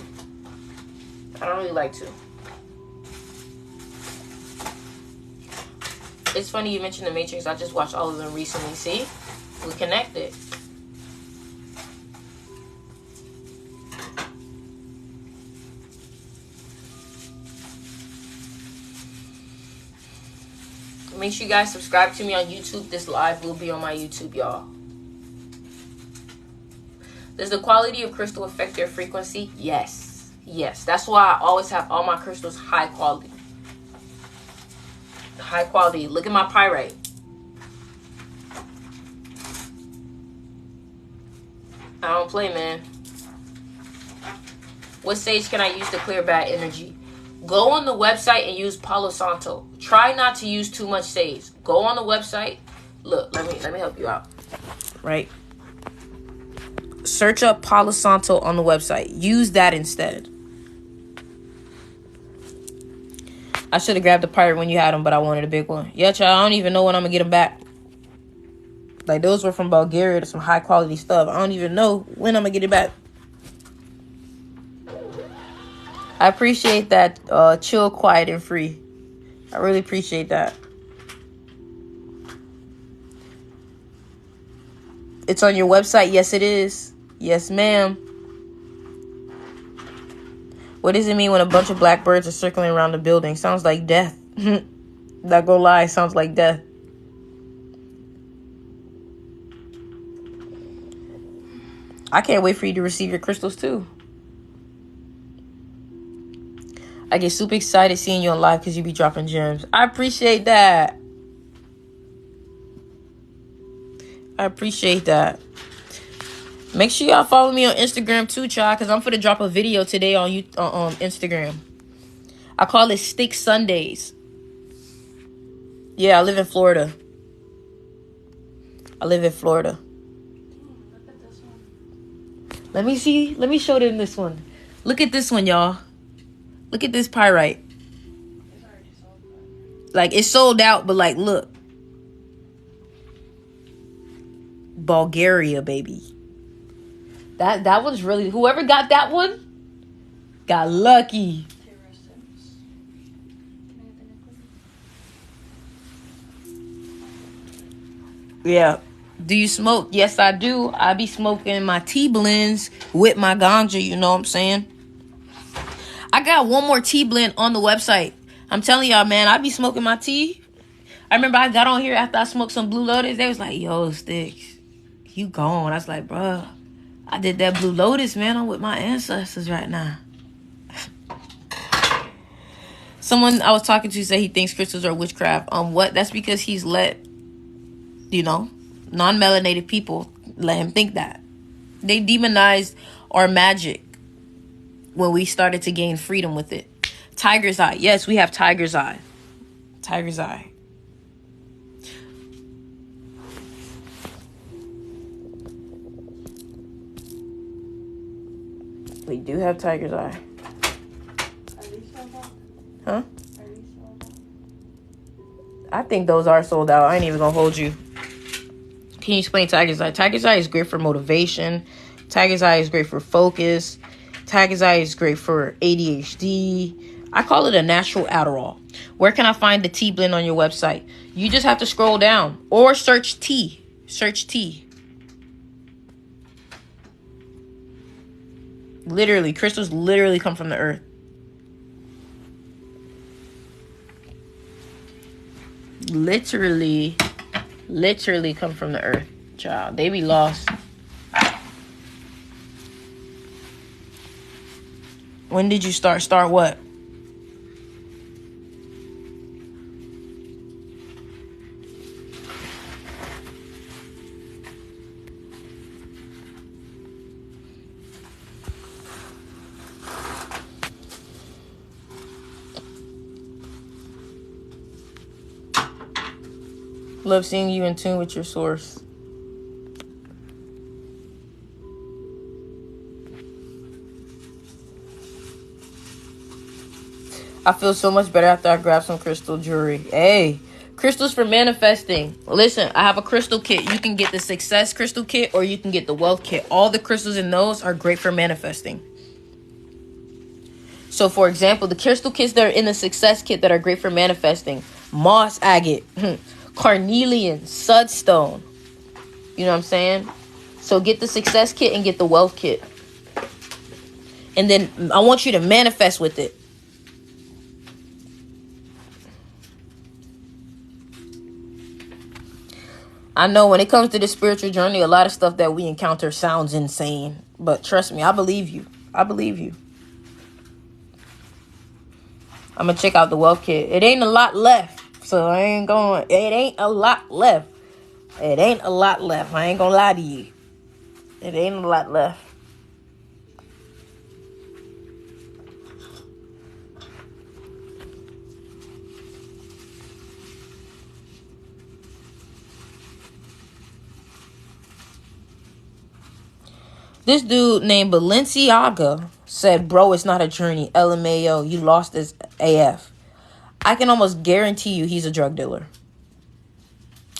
It's funny you mentioned The Matrix. I just watched all of them recently. See? We connected. Make sure you guys subscribe to me on YouTube. This live will be on my YouTube, y'all. Does the quality of crystal affect their frequency? Yes. Yes. That's why I always have all my crystals high quality. High quality. Look at my pyrite. I don't play, man. What sage can I use to clear bad energy? Go on the website and use Palo Santo. Try not to use too much sage. Go on the website. Look, let me help you out. Right? Search up Palo Santo on the website. Use that instead. I should have grabbed the pirate when you had them, but I wanted a big one. Yeah, child, I don't even know when I'm going to get them back. Like, those were from Bulgaria. Some high quality stuff. I don't even know when I'm going to get it back. I appreciate that. Chill, quiet, and free. I really appreciate that. It's on your website? Yes, it is. Yes, ma'am. What does it mean when a bunch of blackbirds are circling around the building? Sounds like death. Not gonna lie, sounds like death. I can't wait for you to receive your crystals too. I get super excited seeing you on live because you be dropping gems. I appreciate that. I appreciate that. Make sure y'all follow me on Instagram too, child, because I'm finna drop a video today on Instagram. I call it Stick Sundays. Yeah, I live in Florida. Look at this one. Let me see. Let me show them this one. Look at this one, y'all. Look at this pyrite. It's already sold out. Like, it's sold out, but like, look. Bulgaria, baby. That one's really... Whoever got that one got lucky. Yeah. Do you smoke? Yes, I do. I be smoking my tea blends with my ganja, you know what I'm saying? I got one more tea blend on the website. I'm telling y'all, man, I be smoking my tea. I remember I got on here after I smoked some Blue Lotus. They was like, yo, Sticks, you gone. I was like, bruh, I did that Blue Lotus, man. I'm with my ancestors right now. Someone I was talking to said he thinks crystals are witchcraft. What? That's because he's let, non-melanated people let him think that. They demonized our magic when we started to gain freedom with it. Tiger's eye. Yes, we have tiger's eye. Tiger's eye. We do have tiger's eye. Are these sold out? Huh? Are these sold out? I think those are sold out. I ain't even gonna hold you. Can you explain tiger's eye? Tiger's eye is great for motivation. Tiger's eye is great for focus. Tiger's eye is great for ADHD. I call it a natural Adderall. Where can I find the tea blend on your website? You just have to scroll down or search tea. Search tea. Literally, crystals literally come from the earth. Literally come from the earth, child. They be lost. When did you start? Start what? Love seeing you in tune with your source. I feel so much better after I grab some crystal jewelry. Hey, crystals for manifesting. Listen, I have a crystal kit. You can get the success crystal kit or you can get the wealth kit. All the crystals in those are great for manifesting. So, for example, the crystal kits that are in the success kit that are great for manifesting. Moss agate, carnelian, sudstone. You know what I'm saying? So get the success kit and get the wealth kit. And then I want you to manifest with it. I know when it comes to this spiritual journey, a lot of stuff that we encounter sounds insane. But trust me, I believe you. I believe you. I'm going to check out the wealth kit. It ain't a lot left. So I ain't going. It ain't a lot left. It ain't a lot left. I ain't going to lie to you. It ain't a lot left. This dude named Balenciaga said, bro, it's not a journey. LMAO, you lost as AF. I can almost guarantee you he's a drug dealer.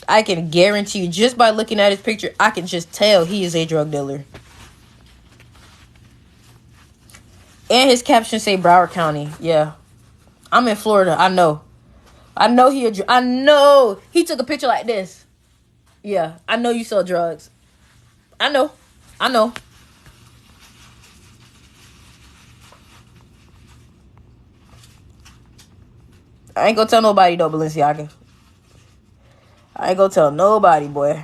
I can guarantee you, just by looking at his picture, I can just tell he is a drug dealer. And his caption say Broward County. Yeah. I'm in Florida. I know. I know he took a picture like this. Yeah. I know you sell drugs. I know. I ain't gonna tell nobody though, Balenciaga. I ain't gonna tell nobody, boy.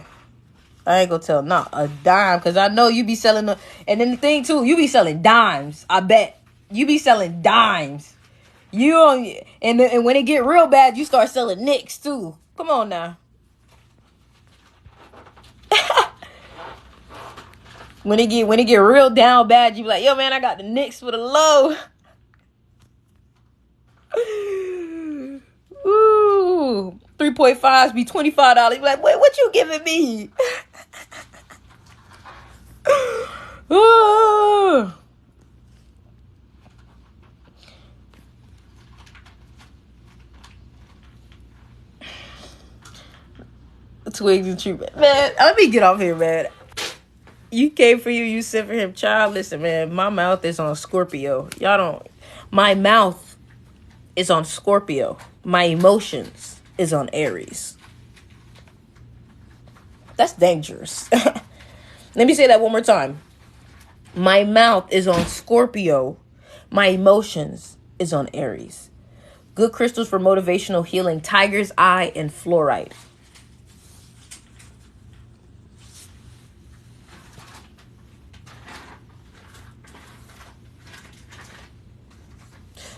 I ain't gonna tell not a dime, because I know you be selling the. And then the thing too, you be selling dimes. I bet you be selling dimes. You don't, and when it get real bad, you start selling nicks too. Come on now. When it get real down bad, you be like, yo man, I got the nicks for the low. Ooh, 3.5s be $25. You be like, wait, what you giving me? Ooh. Twigs and treatment. Man, let me get off here, man. You came for you sent for him. Child, listen, man. My mouth is on Scorpio. Y'all don't. My mouth is on Scorpio. My emotions is on Aries. That's dangerous. Let me say that one more time. My mouth is on Scorpio. My emotions is on Aries. Good crystals for motivational healing. Tiger's eye and fluorite.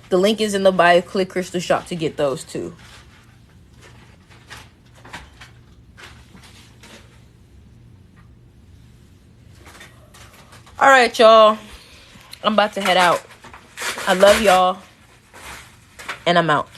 The link is in the bio. Click Crystal Shop to get those too. All right, y'all. I'm about to head out. I love y'all. And I'm out.